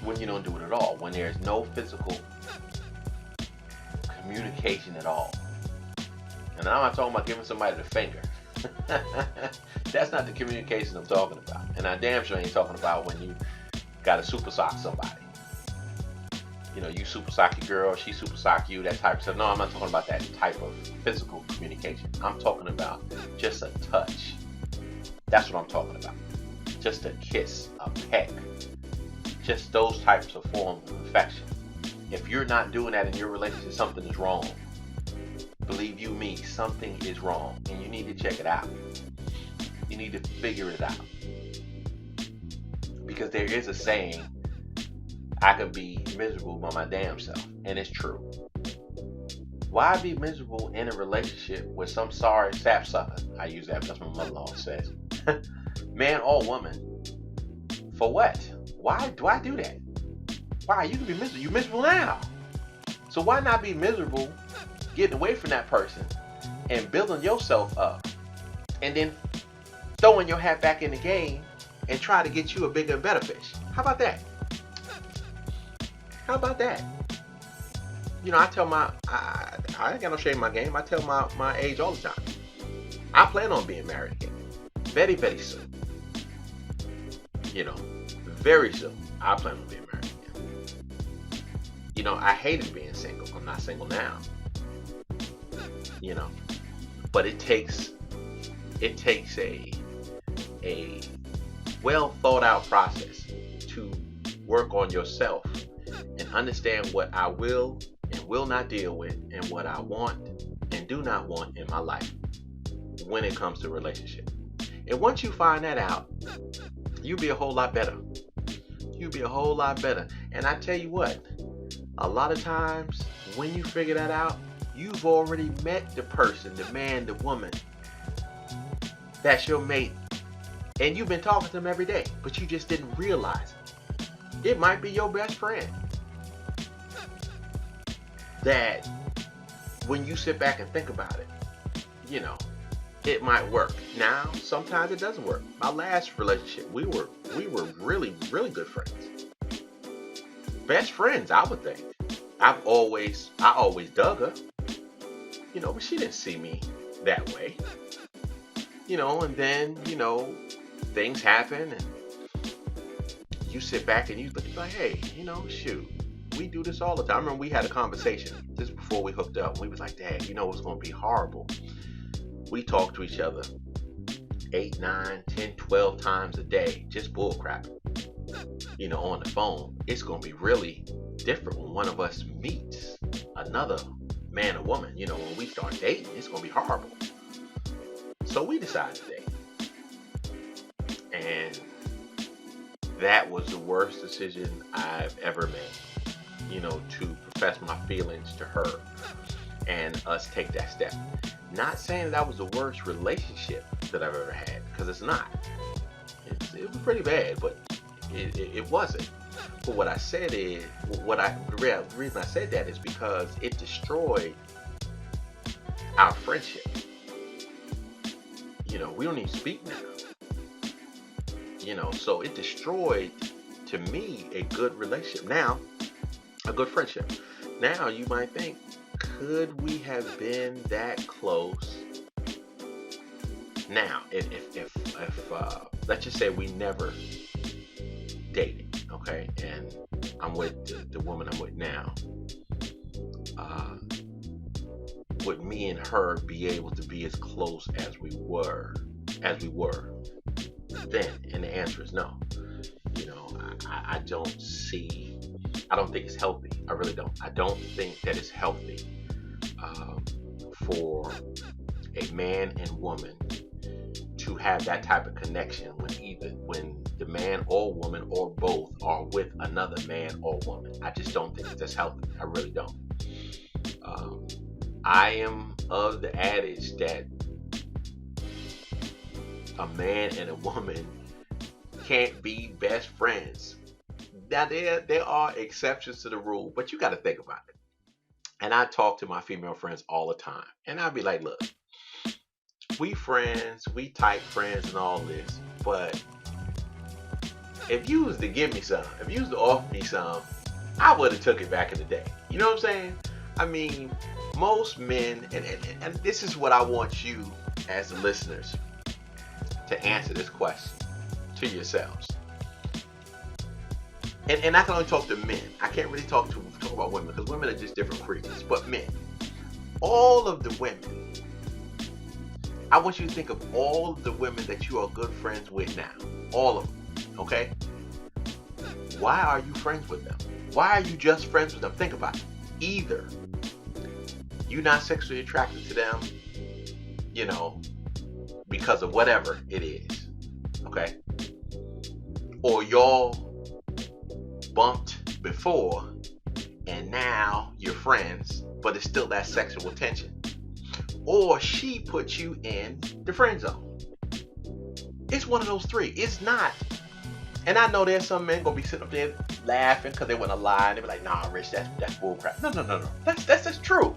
when you don't do it at all, when there's no physical communication at all. And I'm not talking about giving somebody the finger. That's not the communication I'm talking about. And I damn sure ain't talking about when you got to super sock somebody. You super sock your girl, she super sock you, that type of stuff. No, I'm not talking about that type of physical communication. I'm talking about just a touch. That's what I'm talking about. Just a kiss, a peck. Just those types of forms of affection. If you're not doing that in your relationship, something is wrong. Believe you me, something is wrong. And you need to check it out. You need to figure it out. Because there is a saying, I could be miserable by my damn self. And it's true. Why be miserable in a relationship with some sorry sapsucker? I use that because my mother-in-law says. Man or woman. For what? Why do I do that? Why? You can be miserable. You're miserable now. So why not be miserable getting away from that person and building yourself up and then throwing your hat back in the game and try to get you a bigger and better fish? How about that? How about that? You know, I tell I ain't got no shame in my game. I tell my age all the time. I plan on being married again. Very, very soon. You know, very soon. I plan on being married again. You know, I hated being single. I'm not single now. You know, but it takes a well thought out process to work on yourself and understand what I will and will not deal with and what I want and do not want in my life when it comes to relationship. And once you find that out, you'll be a whole lot better. You'll be a whole lot better. And I tell you what, a lot of times when you figure that out, you've already met the person, the man, the woman that's your mate. And you've been talking to them every day, but you just didn't realize it. It might be your best friend that when you sit back and think about it, you know, it might work. Now, sometimes it doesn't work. My last relationship, we were really, really good friends. Best friends, I would think. I always dug her, you know, but she didn't see me that way. You know, and then, you know, things happen and you sit back and you look like, hey, you know, shoot, we do this all the time. I remember we had a conversation just before we hooked up. We was like, Dad, you know it's going to be horrible. We talk to each other 8, 9, 10, 12 times a day, just bullcrap, you know, on the phone. It's going to be really different when one of us meets another man or woman. You know, when we start dating, it's going to be horrible. So we decided to date. And that was the worst decision I've ever made, you know, to profess my feelings to her and us take that step. Not saying that was the worst relationship that I've ever had, because it's not. It was pretty bad, but it wasn't. But what I said is, the reason I said that is because it destroyed our friendship. You know, we don't even speak now. You know, so it destroyed, to me, a good relationship. Now, a good friendship. Now, you might think, could we have been that close? Now, if let's just say we never dated, okay, and I'm with the woman I'm with now, would me and her be able to be as close as we were then? And the answer is no. You know, I don't think it's healthy. I really don't. I don't think that it's healthy for a man and woman to have that type of connection when the man or woman or both are with another man or woman. I just don't think that's healthy. I really don't. I am of the adage that a man and a woman can't be best friends. Now there are exceptions to the rule, but you got to think about it. And I talk to my female friends all the time, and I'll be like, look, we friends, we tight friends and all this, but if you was to give me some, if you was to offer me some, I would have took it back in the day. You know what I'm saying? I mean, most men, and this is what I want you as the listeners to answer this question to yourselves. And I can only talk to men. I can't really talk about women, because women are just different creatures. But men, all of the women, I want you to think of all of the women that you are good friends with now. All of them, okay? Why are you friends with them? Why are you just friends with them? Think about it. Either you're not sexually attracted to them, you know, because of whatever it is, okay? Or y'all bumped before and now you're friends, but it's still that sexual tension. Or she puts you in the friend zone. It's one of those three. It's not. And I know there's some men gonna be sitting up there laughing because they want to lie and they be like, nah, Rich, that's bull crap. No. That's true.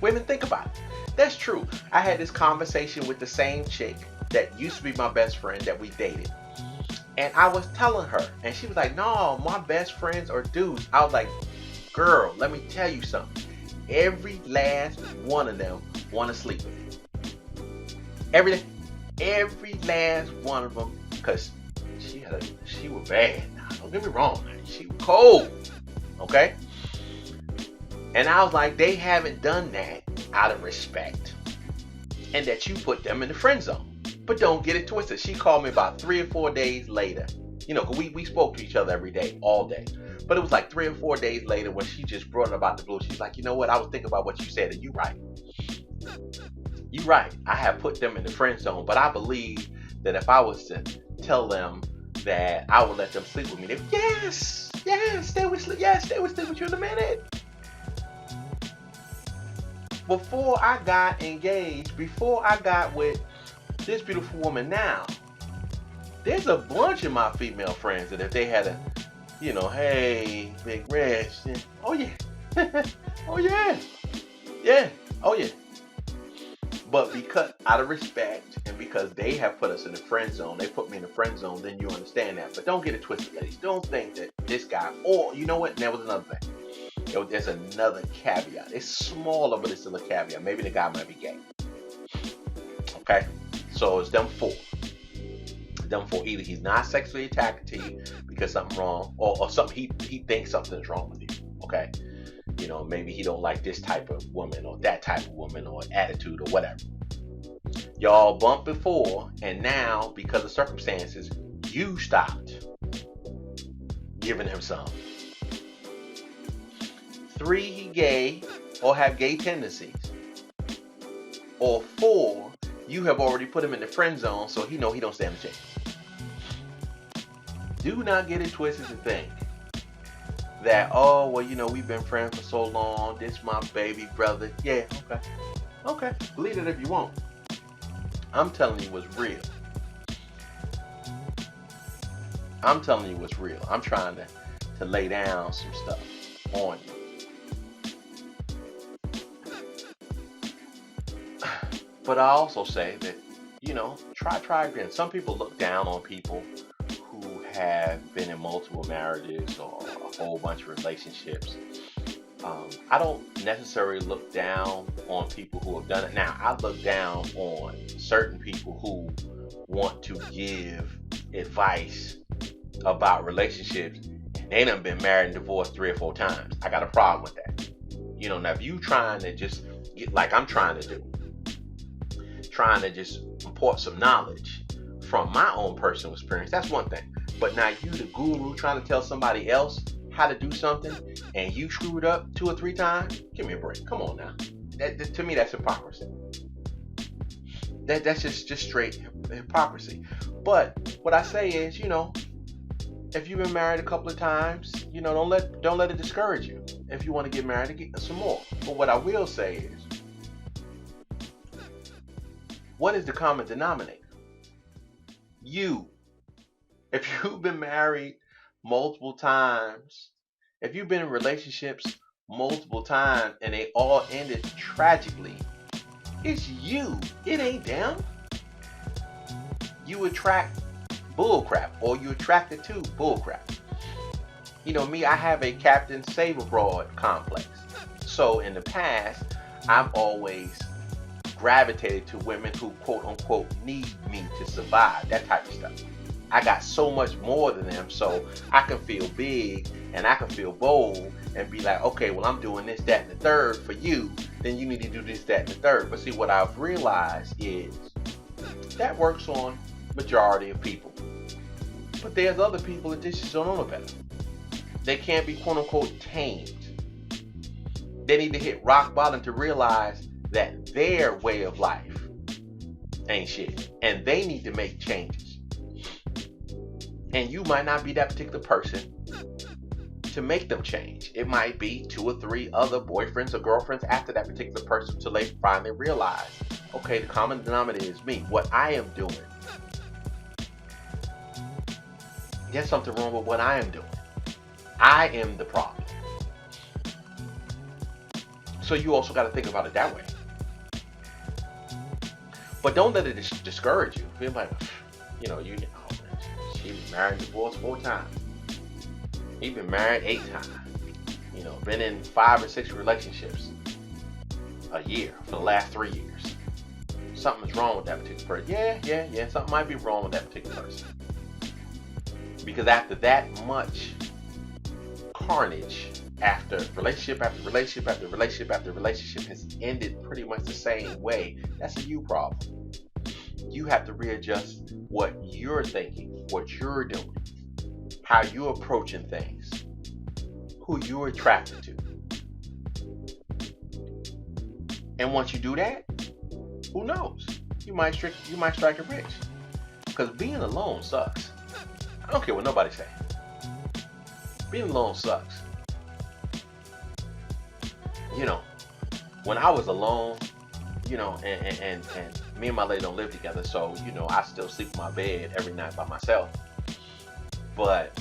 Women, think about it. That's true. I had this conversation with the same chick that used to be my best friend that we dated. And I was telling her, and she was like, no, my best friends are dudes. I was like, girl, let me tell you something. Every last one of them want to sleep with you. Every last one of them, because she was bad. Now, don't get me wrong, man. She was cold. Okay? And I was like, they haven't done that out of respect. And that you put them in the friend zone. But don't get it twisted. She called me about 3 or 4 days later. You know, 'cause we spoke to each other every day, all day. But it was like 3 or 4 days later when she just brought it about the blue. She's like, you know what? I was thinking about what you said, and you right. You right. I have put them in the friend zone, but I believe that if I was to tell them that I would let them sleep with me, they stay with sleep with you in a minute. Before I got engaged, before I got with this beautiful woman now, there's a bunch of my female friends that if they had a, you know, hey, Big Rich, oh yeah, oh yeah, oh yeah. But because out of respect and because they have put us in the friend zone, they put me in the friend zone, then you understand that. But don't get it twisted, ladies. Don't think that this guy, or you know what, and that was another thing. There's another caveat. It's smaller, but it's still a caveat. Maybe the guy might be gay. Okay? So it's them four. Either he's not sexually attracted to you because something's wrong, or something he thinks something's wrong with you. Okay? You know, maybe he don't like this type of woman or that type of woman or attitude or whatever. Y'all bumped before, and now because of circumstances, you stopped giving him some. 3, he gay or have gay tendencies. Or 4, you have already put him in the friend zone, so he know he don't stand a chance. Do not get it twisted to think that, oh, well, you know, we've been friends for so long. This my baby brother. Yeah, okay. Believe it if you want. I'm telling you what's real. I'm trying to lay down some stuff on you. But I also say that, you know, try again. Some people look down on people who have been in multiple marriages or a whole bunch of relationships. I don't necessarily look down on people who have done it. Now, I look down on certain people who want to give advice about relationships, and they done been married and divorced 3 or 4 times. I got a problem with that. You know, now if you trying to just get like I'm trying to do, trying to just import some knowledge from my own personal experience, that's one thing. But now you the guru trying to tell somebody else how to do something and you screwed up 2 or 3 times, give me a break. Come on now. That to me, that's hypocrisy. That's just straight hypocrisy. But what I say is, you know, if you've been married a couple of times, you know, don't let it discourage you. If you want to get married, get some more. But what I will say is, what is the common denominator? You. If you've been married multiple times, if you've been in relationships multiple times and they all ended tragically, it's you. It ain't them. You attract bullcrap, or you attracted to bullcrap. You know me, I have a Captain Save Abroad complex. So in the past, I've always gravitated to women who quote unquote need me to survive, that type of stuff. I got so much more than them, so I can feel big and I can feel bold and be like, okay, well, I'm doing this, that, and the third for you, then you need to do this, that, and the third. But see, what I've realized is that works on majority of people. But there's other people that just don't know better. They can't be quote unquote tamed. They need to hit rock bottom to realize that their way of life ain't shit. And they need to make changes. And you might not be that particular person, to make them change. It might be 2 or 3 other boyfriends or girlfriends after that particular person till they finally realize, okay, the common denominator is me. What I am doing. There's something wrong with what I am doing. I am the problem. So you also got to think about it that way. But don't let it discourage you. Feel like, she been married and divorced 4 times. He been married 8 times. Been in 5 or 6 relationships a year for the last 3 years. Something's wrong with that particular person. Yeah. Something might be wrong with that particular person. Because after that much carnage, after relationship after relationship after relationship after relationship has ended pretty much the same way, that's a you problem. You have to readjust what you're thinking, what you're doing, how you're approaching things, who you're attracted to. And once you do that, who knows? You might strike it rich. Because being alone sucks. I don't care what nobody say. Being alone sucks. When I was alone, and me and my lady don't live together, so, I still sleep in my bed every night by myself. But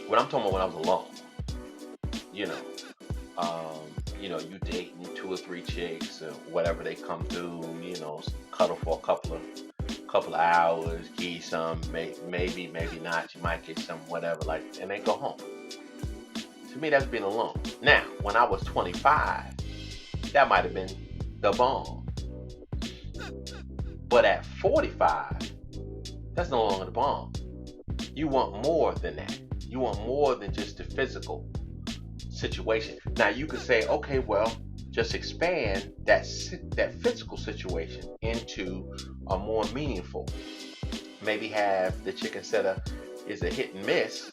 when I'm talking about when I was alone, you dating 2 or 3 chicks or whatever, they come through, cuddle for a couple of hours, give you some, maybe not, you might get some, whatever, and then go home. To me, that's being alone. Now, when I was 25, that might have been the bomb. But at 45, that's no longer the bomb. You want more than that. You want more than just the physical situation. Now, you could say, okay, well, just expand that physical situation into a more meaningful. Maybe have the chick, instead of is a hit and miss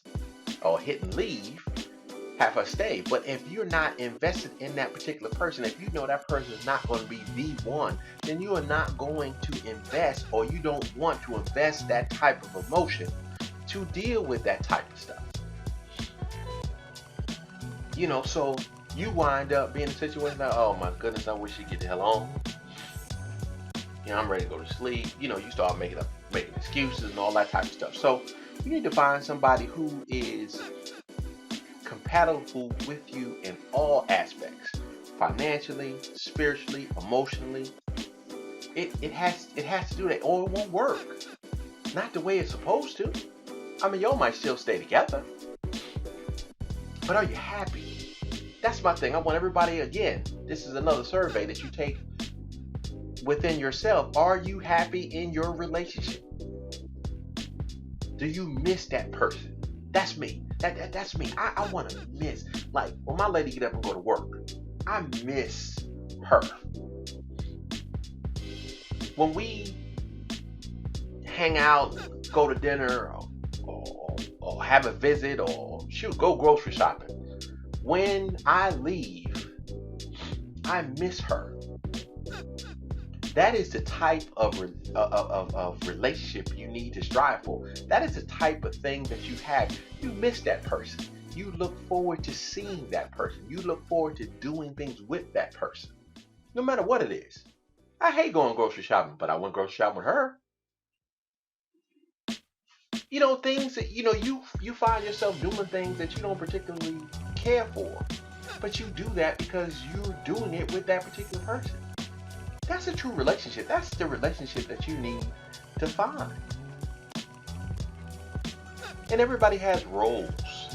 or hit and leave, have her stay. But if you're not invested in that particular person, if you know that person is not going to be the one, then you are not going to invest, or you don't want to invest that type of emotion to deal with that type of stuff. So you wind up being in a situation like, oh my goodness, I wish she'd get the hell on. I'm ready to go to sleep. You start making excuses and all that type of stuff. So you need to find somebody who is compatible with you in all aspects, financially, spiritually, emotionally. It has to do that, or it won't work. Not the way it's supposed to. Y'all might still stay together, but are you happy? That's my thing. I want everybody, again, this is another survey that you take within yourself. Are you happy in your relationship? Do you miss that person? That's me. That's me. I want to miss. Like, when my lady get up and go to work, I miss her. When we hang out, go to dinner, or have a visit, or go grocery shopping, when I leave, I miss her. That is the type of relationship you need to strive for. That is the type of thing that you have. You miss that person. You look forward to seeing that person. You look forward to doing things with that person, no matter what it is. I hate going grocery shopping, but I went grocery shopping with her. Things that, you find yourself doing things that you don't particularly care for, but you do that because you're doing it with that particular person. That's a true relationship. That's the relationship that you need to find. And everybody has roles.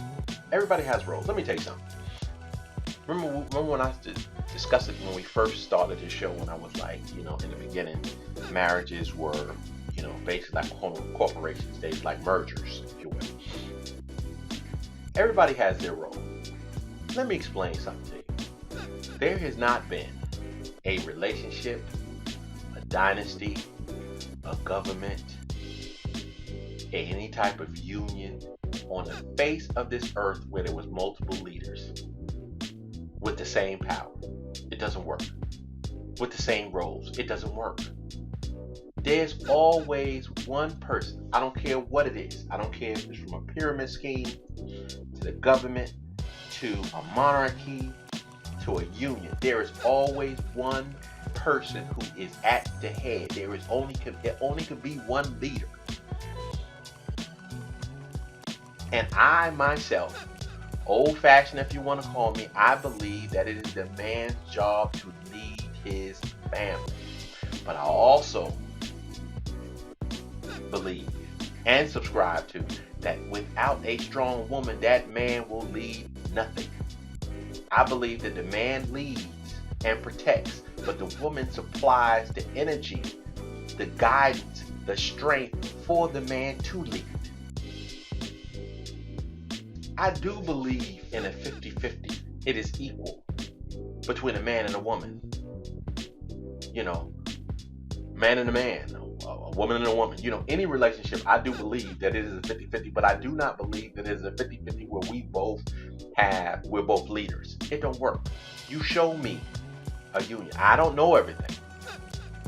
Everybody has roles. Let me tell you something. Remember when I discussed it when we first started the show, when I was like, in the beginning, marriages were, basically like corporations. They like mergers, if you will. Everybody has their role. Let me explain something to you. There has not been a relationship, a dynasty, a government, any type of union on the face of this earth where there was multiple leaders with the same power. It doesn't work. With the same roles. It doesn't work. There's always one person. I don't care what it is. I don't care if it's from a pyramid scheme to the government, to a monarchy, to a union. There is always one person who is at the head. There only could be one leader. And I myself, old-fashioned if you want to call me, I believe that it is the man's job to lead his family. But I also believe and subscribe to that without a strong woman, that man will lead nothing. I believe that the man leads and protects, but the woman supplies the energy, the guidance, the strength for the man to lead. I do believe in a 50-50. It is equal between a man and a woman. You know, man and a man, a woman and a woman. You know, any relationship, I do believe that it is a 50-50, but I do not believe that it is a 50-50 where we're both leaders. It don't work. You show me a union. I don't know everything.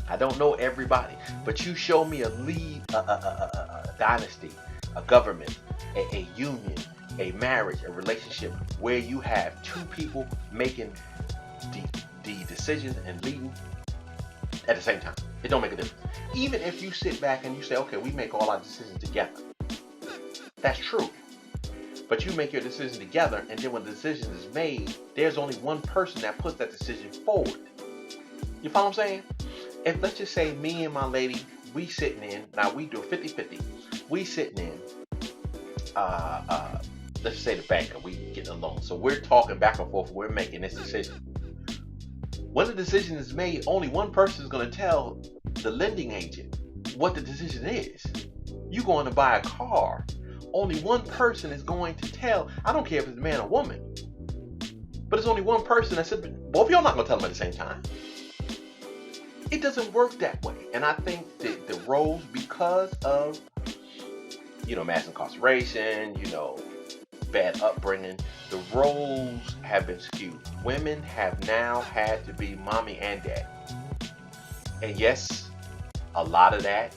I don't know everybody, but you show me a dynasty, a government, a union, a marriage, a relationship where you have two people making the decisions and leading at the same time. It don't make a difference. Even if you sit back and you say, okay, we make all our decisions together. That's true. But you make your decision together, and then when the decision is made, there's only one person that puts that decision forward. You follow what I'm saying? If let's just say me and my lady, we sitting in, now we do a 50-50. We sitting in, let's say the banker, we getting a loan. So we're talking back and forth, we're making this decision. When the decision is made, only one person is going to tell the lending agent what the decision is. You going to buy a car, only one person is going to tell. I don't care if it's a man or woman, but it's only one person that said, both of y'all not going to tell them at the same time. It doesn't work that way. And I think that the roles, because of, mass incarceration, bad upbringing, the roles have been skewed. Women have now had to be mommy and daddy. And yes, a lot of that,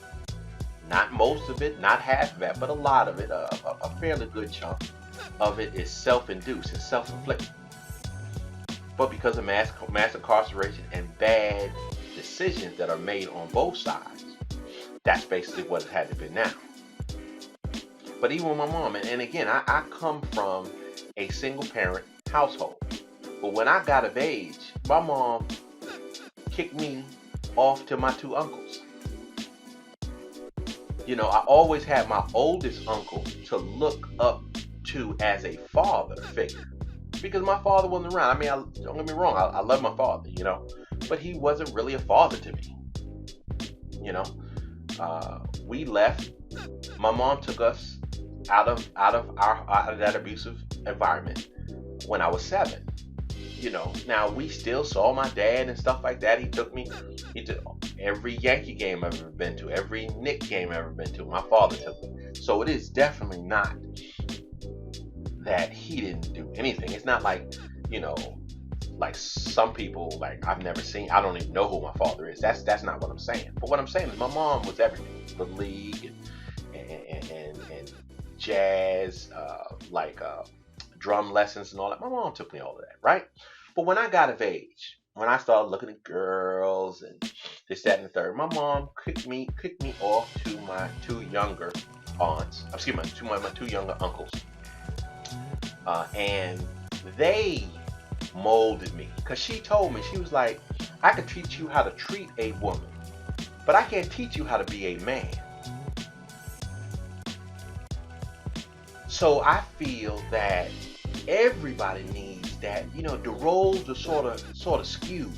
not most of it, not half of that, but a lot of it, a fairly good chunk of it is self-induced and self-inflicted. But because of mass incarceration and bad decisions that are made on both sides, that's basically what it had to be now. But even with my mom, and again, I come from a single parent household. But when I got of age, my mom kicked me off to my two uncles. I always had my oldest uncle to look up to as a father figure. Because my father wasn't around. I mean, don't get me wrong, I love my father, but he wasn't really a father to me. We left. My mom took us out of that abusive environment when I was 7. Now we still saw my dad and stuff like that. He took me to every Yankee game I've ever been to, every Knicks game I've ever been to. My father took me. So it is definitely not that he didn't do anything. It's not like, like some people, like I've never seen, I don't even know who my father is. That's not what I'm saying. But what I'm saying is my mom was everything. The league and jazz, drum lessons and all that. My mom took me all of that, right? But when I got of age, when I started looking at girls and this, that, and the third, my mom kicked me off to my two younger aunts. To my two younger uncles. And they molded me. Because she told me, she was like, I could teach you how to treat a woman, but I can't teach you how to be a man. So I feel that everybody needs that. The roles are sort of skewed,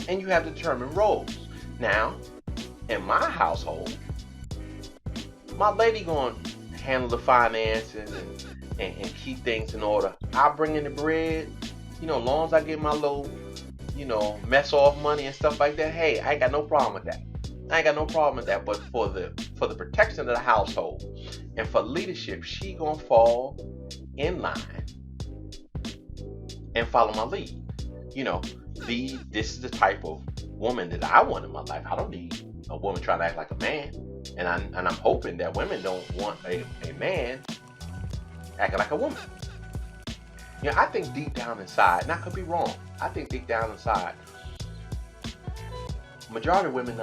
and you have to determine roles. Now, in my household, my lady gonna handle the finances and keep things in order. I bring in the bread, as long as I get my little, mess off money and stuff like that. Hey, I ain't got no problem with that. But for the protection of the household and for leadership, she gonna fall in line and follow my lead. This is the type of woman that I want in my life. I don't need a woman trying to act like a man. And I'm hoping that women don't want a man acting like a woman. I think deep down inside, and I could be wrong, I think deep down inside, majority of women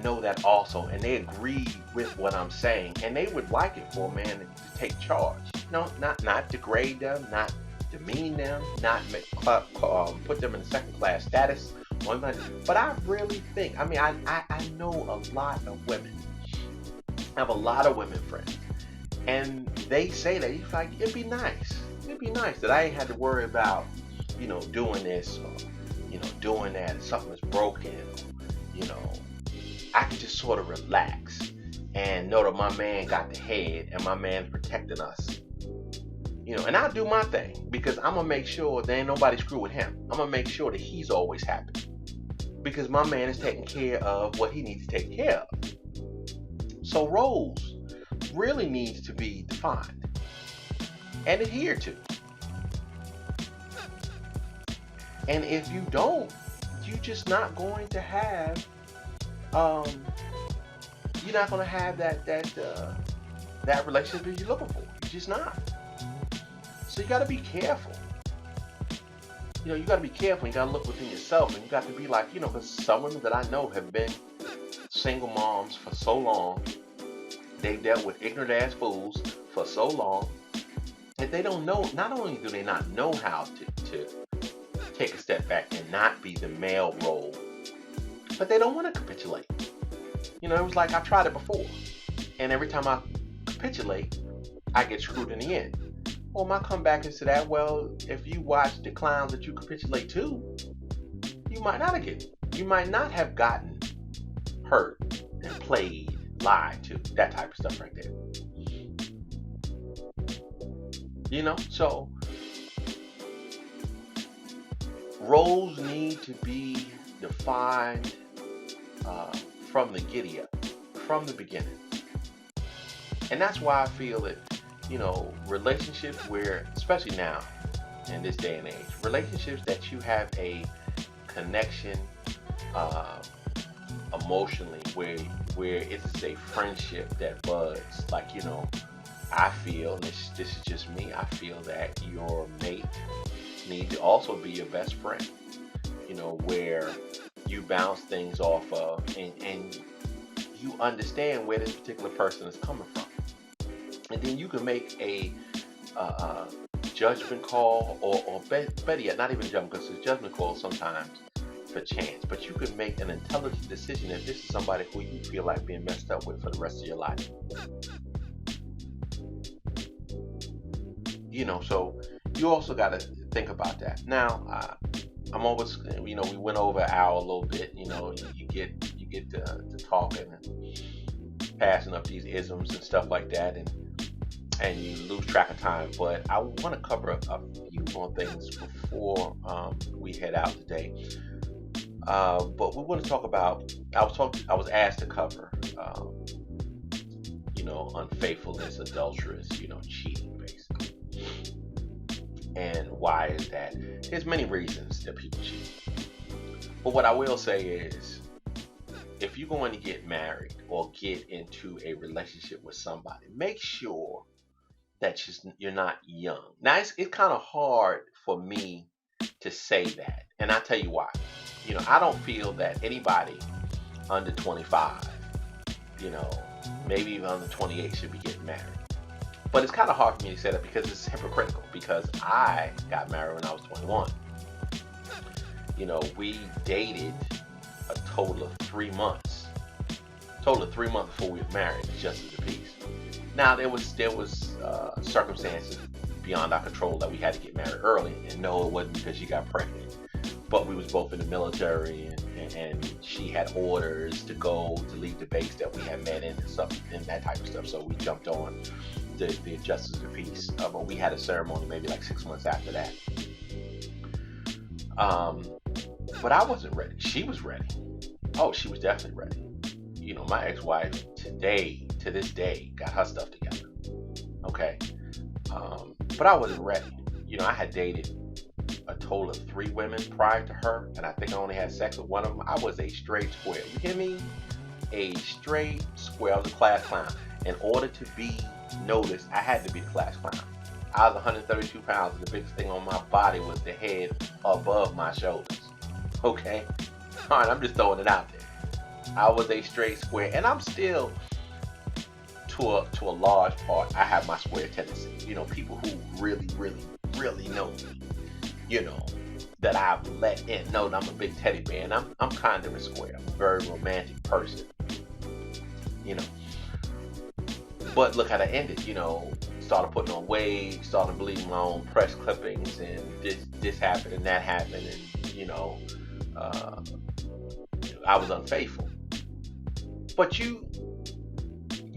know that also, and they agree with what I'm saying, and they would like it for a man to take charge. No, not degrade them, not demean them, not put them in second class status. But I really think, I know a lot of women. I have a lot of women friends, and they say that it's like it'd be nice that I ain't had to worry about, doing this or, doing that. If something's broken, I can just sort of relax and know that my man got the head and my man's protecting us. And I'll do my thing because I'm gonna make sure there ain't nobody screw with him. I'm gonna make sure that he's always happy because my man is taking care of what he needs to take care of. So roles really needs to be defined and adhered to. And if you don't, you're just not going to have you're not going to have that relationship that you're looking for. You're just not. So you got to be careful. You got to be careful. You got to look within yourself, and you got to be like, because some women that I know have been single moms for so long. They've dealt with ignorant ass fools for so long that they don't know. Not only do they not know how to take a step back and not be the male role, but they don't want to capitulate. It was like I tried it before, and every time I capitulate, I get screwed in the end. Well, my comeback is to that, well, if you watch the clowns that you capitulate to, you might not have gotten hurt and played, lied to, that type of stuff right there. So roles need to be defined from the giddy up, from the beginning. And that's why I feel that, relationships where, especially now in this day and age, relationships that you have a connection emotionally where it's a friendship that buds. Like, I feel, and this is just me, I feel that your mate needs to also be your best friend, where you bounce things off of and you understand where this particular person is coming from. And then you can make a judgment call or better yet, not even judgment, because a judgment call sometimes for chance, but you can make an intelligent decision if this is somebody who you feel like being messed up with for the rest of your life. So you also got to think about that. Now, I'm always, we went over an hour a little bit. You get to talking and passing up these isms and stuff like that, and you lose track of time. But I want to cover a few more things before we head out today. But we want to talk about. I was asked to cover, unfaithfulness, adulterous, cheating, basically. And why is that? There's many reasons that people cheat. But what I will say is, if you're going to get married or get into a relationship with somebody, make sure that you're not young. Now, it's kind of hard for me to say that. And I'll tell you why. I don't feel that anybody under 25, maybe even under 28 should be getting married. But it's kind of hard for me to say that because it's hypocritical. Because I got married when I was 21. We dated a total of 3 months. Before we were married, just as a piece. Now there was circumstances beyond our control that we had to get married early, and no, it wasn't because she got pregnant. But we was both in the military, and she had orders to leave the base that we had met in and stuff, and that type of stuff. So we jumped on the justice of the peace. But we had a ceremony maybe like 6 months after that. But I wasn't ready. She was ready. Oh, she was definitely ready. My ex-wife to this day, got her stuff together. Okay. But I wasn't ready. I had dated a total of 3 women prior to her, and I think I only had sex with one of them. I was a straight square. You hear me? A straight square. I was a class clown. In order to be noticed, I had to be the class clown. I was 132 pounds, and the biggest thing on my body was the head above my shoulders. Okay? All right, I'm just throwing it out there. I was a straight square, and I'm still, to a large part, I have my square tendency. People who really, really, really know me, you know, that I've let in know that I'm a big teddy bear, and I'm kind of a square. I'm a very romantic person, you know. But look how that ended, started putting on waves, started believing my own press clippings, and this happened and that happened, and uh, I was unfaithful. But you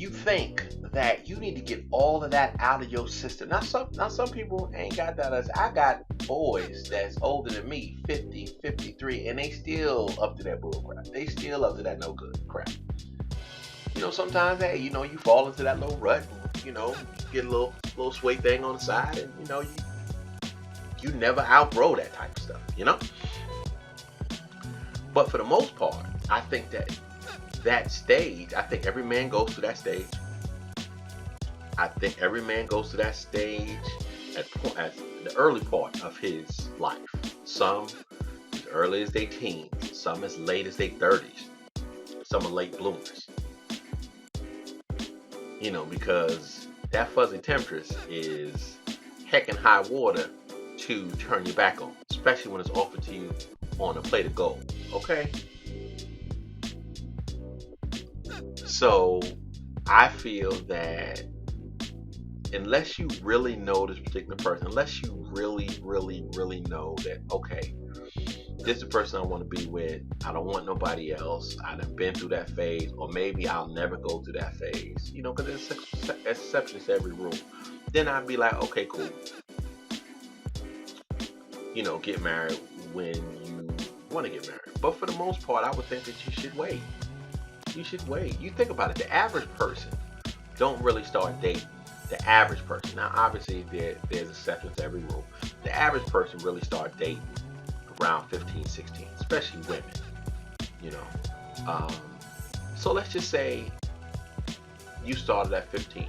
think that you need to get all of that out of your system. Now some people ain't got that. I got boys that's older than me, 50, 53, and they still up to that bull crap. They still up to that no good crap. Sometimes, hey, you fall into that little rut, and, get a little sway thing on the side, and you never outgrow that type of stuff. But for the most part, I think that stage, I think every man goes through that stage. I think every man goes through that stage at the early part of his life. Some as early as they teens, some as late as they 30s, some are late bloomers. Because that fuzzy temptress is heck and high water to turn your back on, especially when it's offered to you on a plate of gold. Okay? So I feel that unless you really know this particular person, unless you really, really, really know that, okay, this is the person I want to be with, I don't want nobody else, I done been through that phase, or maybe I'll never go through that phase, because there's exceptions to every rule, then I'd be like, okay, cool. Get married when you want to get married. But for the most part, I would think that you should wait. You should wait. You think about it, the average person don't really start dating. The average person, now obviously there's exceptions to every rule. The average person really start dating around 15, 16, especially women, so let's just say you started at 15,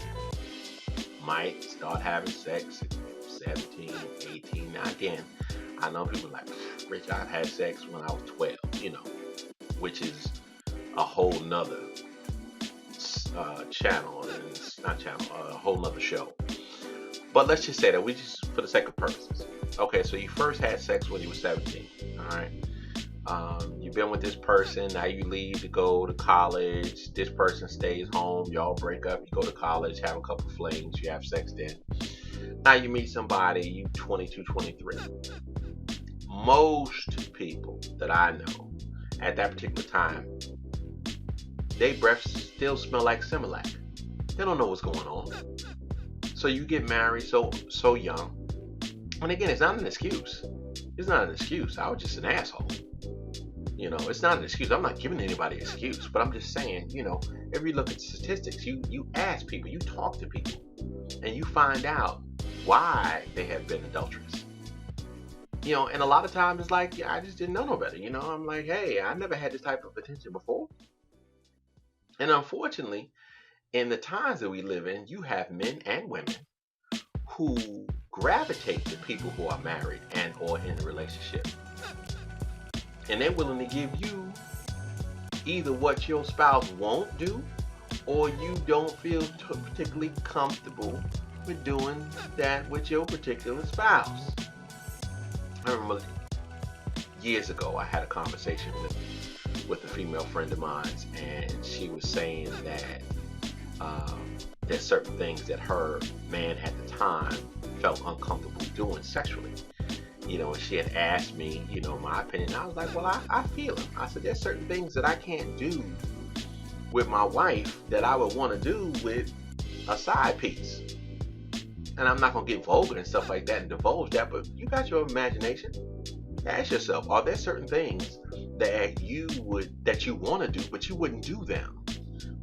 might start having sex at 17, 18. Now again, I know people like, Rich, I had sex when I was 12, which is a whole nother channel, and it's not channel, a whole nother show. But let's just say that we just, for the sake of purposes. Okay, so you first had sex when you were 17, all right? You've been with this person, now you leave to go to college, this person stays home, y'all break up, you go to college, have a couple flings, you have sex then. Now you meet somebody, you 22, 23. Most people that I know at that particular time, their breath still smell like Similac. They don't know what's going on. So you get married so young. And again, it's not an excuse. It's not an excuse. I was just an asshole. It's not an excuse. I'm not giving anybody an excuse, but I'm just saying, if you look at statistics, you ask people, you talk to people, and you find out why they have been adulterous. And a lot of times it's like, yeah, I just didn't know no better. I'm like, hey, I never had this type of attention before. And unfortunately, in the times that we live in, you have men and women who gravitate to people who are married and or in a relationship. And they're willing to give you either what your spouse won't do, or you don't feel particularly comfortable with doing that with your particular spouse. I remember years ago I had a conversation with a female friend of mine, and she was saying that there's certain things that her man at the time felt uncomfortable doing sexually. And she had asked me, my opinion. I was like, well, I feel him. I said, there's certain things that I can't do with my wife that I would want to do with a side piece. And I'm not going to get vulgar and stuff like that and divulge that, but you got your imagination. Ask yourself, are there certain things that you want to do, but you wouldn't do them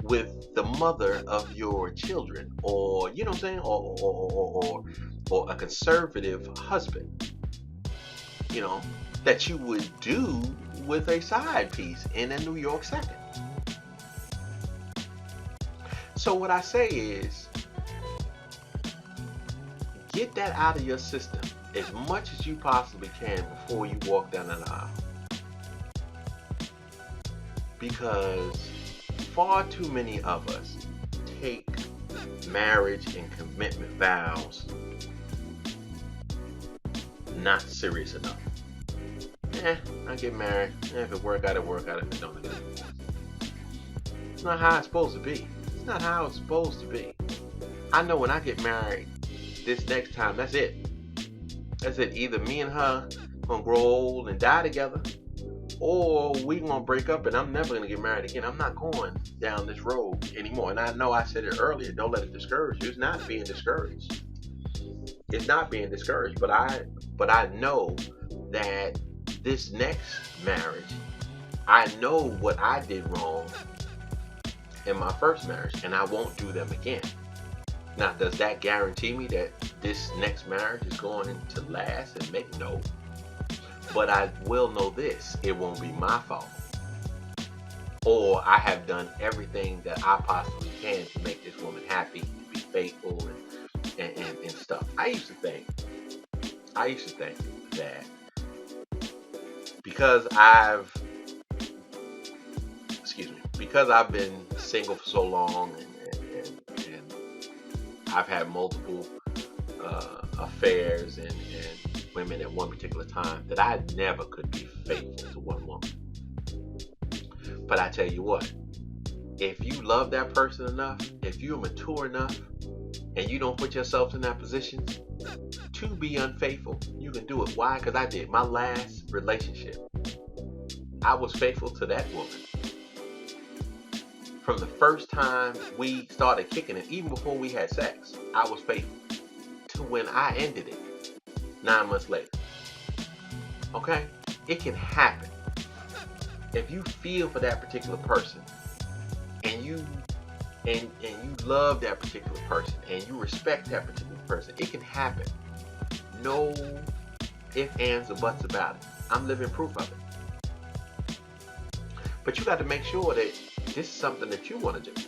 with the mother of your children, or you know what I'm saying, or a conservative husband, that you would do with a side piece in a New York second? So what I say is, Get that out of your system as much as you possibly can before you walk down that aisle. Because far too many of us take marriage and commitment vows not serious enough. I get married. If it work out, it work out. If it don't, it don't. It's not how it's supposed to be. It's not how it's supposed to be. I know when I get married this next time, that's it. That's it. Either me and her gonna grow old and die together, or we gonna break up and I'm never gonna get married again. I'm not going down this road anymore. And I know I said it earlier, don't let it discourage you. It's not being discouraged. It's not being discouraged. But I know that this next marriage, I know what I did wrong in my first marriage, and I won't do them again. Now, does that guarantee me that this next marriage is going to last and make? No. But I will know this, it won't be my fault. Or I have done everything that I possibly can to make this woman happy, to be faithful and stuff. I used to think that because I've been single for so long and I've had multiple affairs and women at one particular time, that I never could be faithful to one woman. But I tell you what, if you love that person enough, if you're mature enough, and you don't put yourself in that position to be unfaithful, you can do it. Why? Because I did. My last relationship, I was faithful to that woman. From the first time we started kicking it, even before we had sex, I was faithful to when I ended it 9 months later. Okay? It can happen. If you feel for that particular person and you love that particular person and you respect that particular person, it can happen. No ifs, ands, or buts about it. I'm living proof of it. But you got to make sure that this is something that you want to do.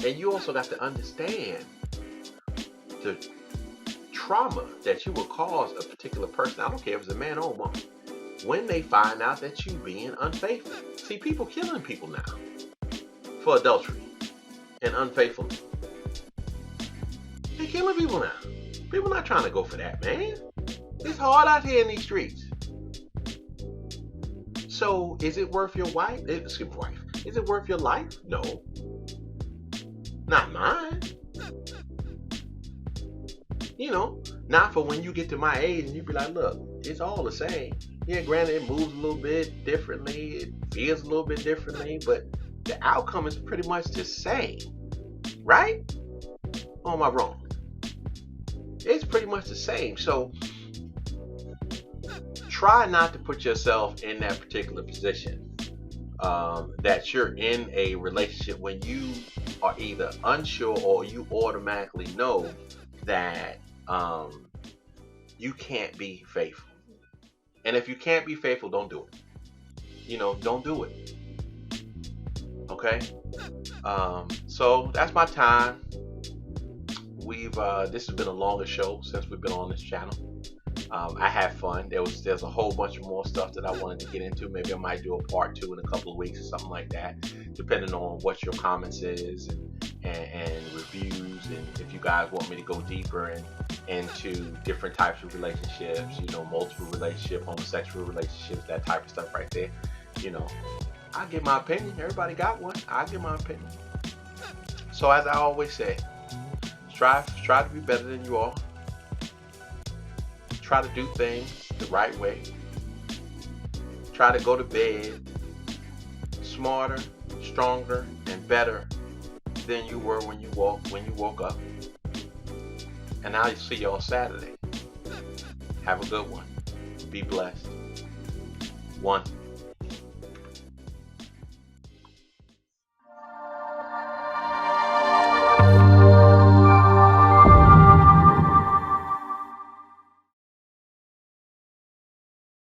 And you also got to understand the trauma that you will cause a particular person. I don't care if it's a man or a woman, when they find out that you being unfaithful. See, people killing people now for adultery and unfaithfulness. They're killing people now. People not trying to go for that, man. It's hard out here in these streets. So, is it worth your wife? Is it worth your life? No. Not mine. Not for when you get to my age and you be like, look, it's all the same. Yeah, granted, it moves a little bit differently. It feels a little bit differently, but the outcome is pretty much the same. Right? Or am I wrong? It's pretty much the same. So, try not to put yourself in that particular position. That you're in a relationship when you are either unsure or you automatically know that you can't be faithful. And if you can't be faithful, don't do it. Don't do it. Okay? So that's my time. This has been a longer show since we've been on this channel. I had fun. There's a whole bunch more stuff that I wanted to get into. Maybe I might do a part 2 in a couple of weeks or something like that, depending on what your comments is and reviews, and if you guys want me to go deeper into different types of relationships, multiple relationship, homosexual relationships, that type of stuff right there. I give my opinion. Everybody got one. I give my opinion. So as I always say, strive to be better than you are. Try to do things the right way. Try to go to bed smarter, stronger, and better than you were when you woke up. And I'll see you on Saturday. Have a good one. Be blessed. 1.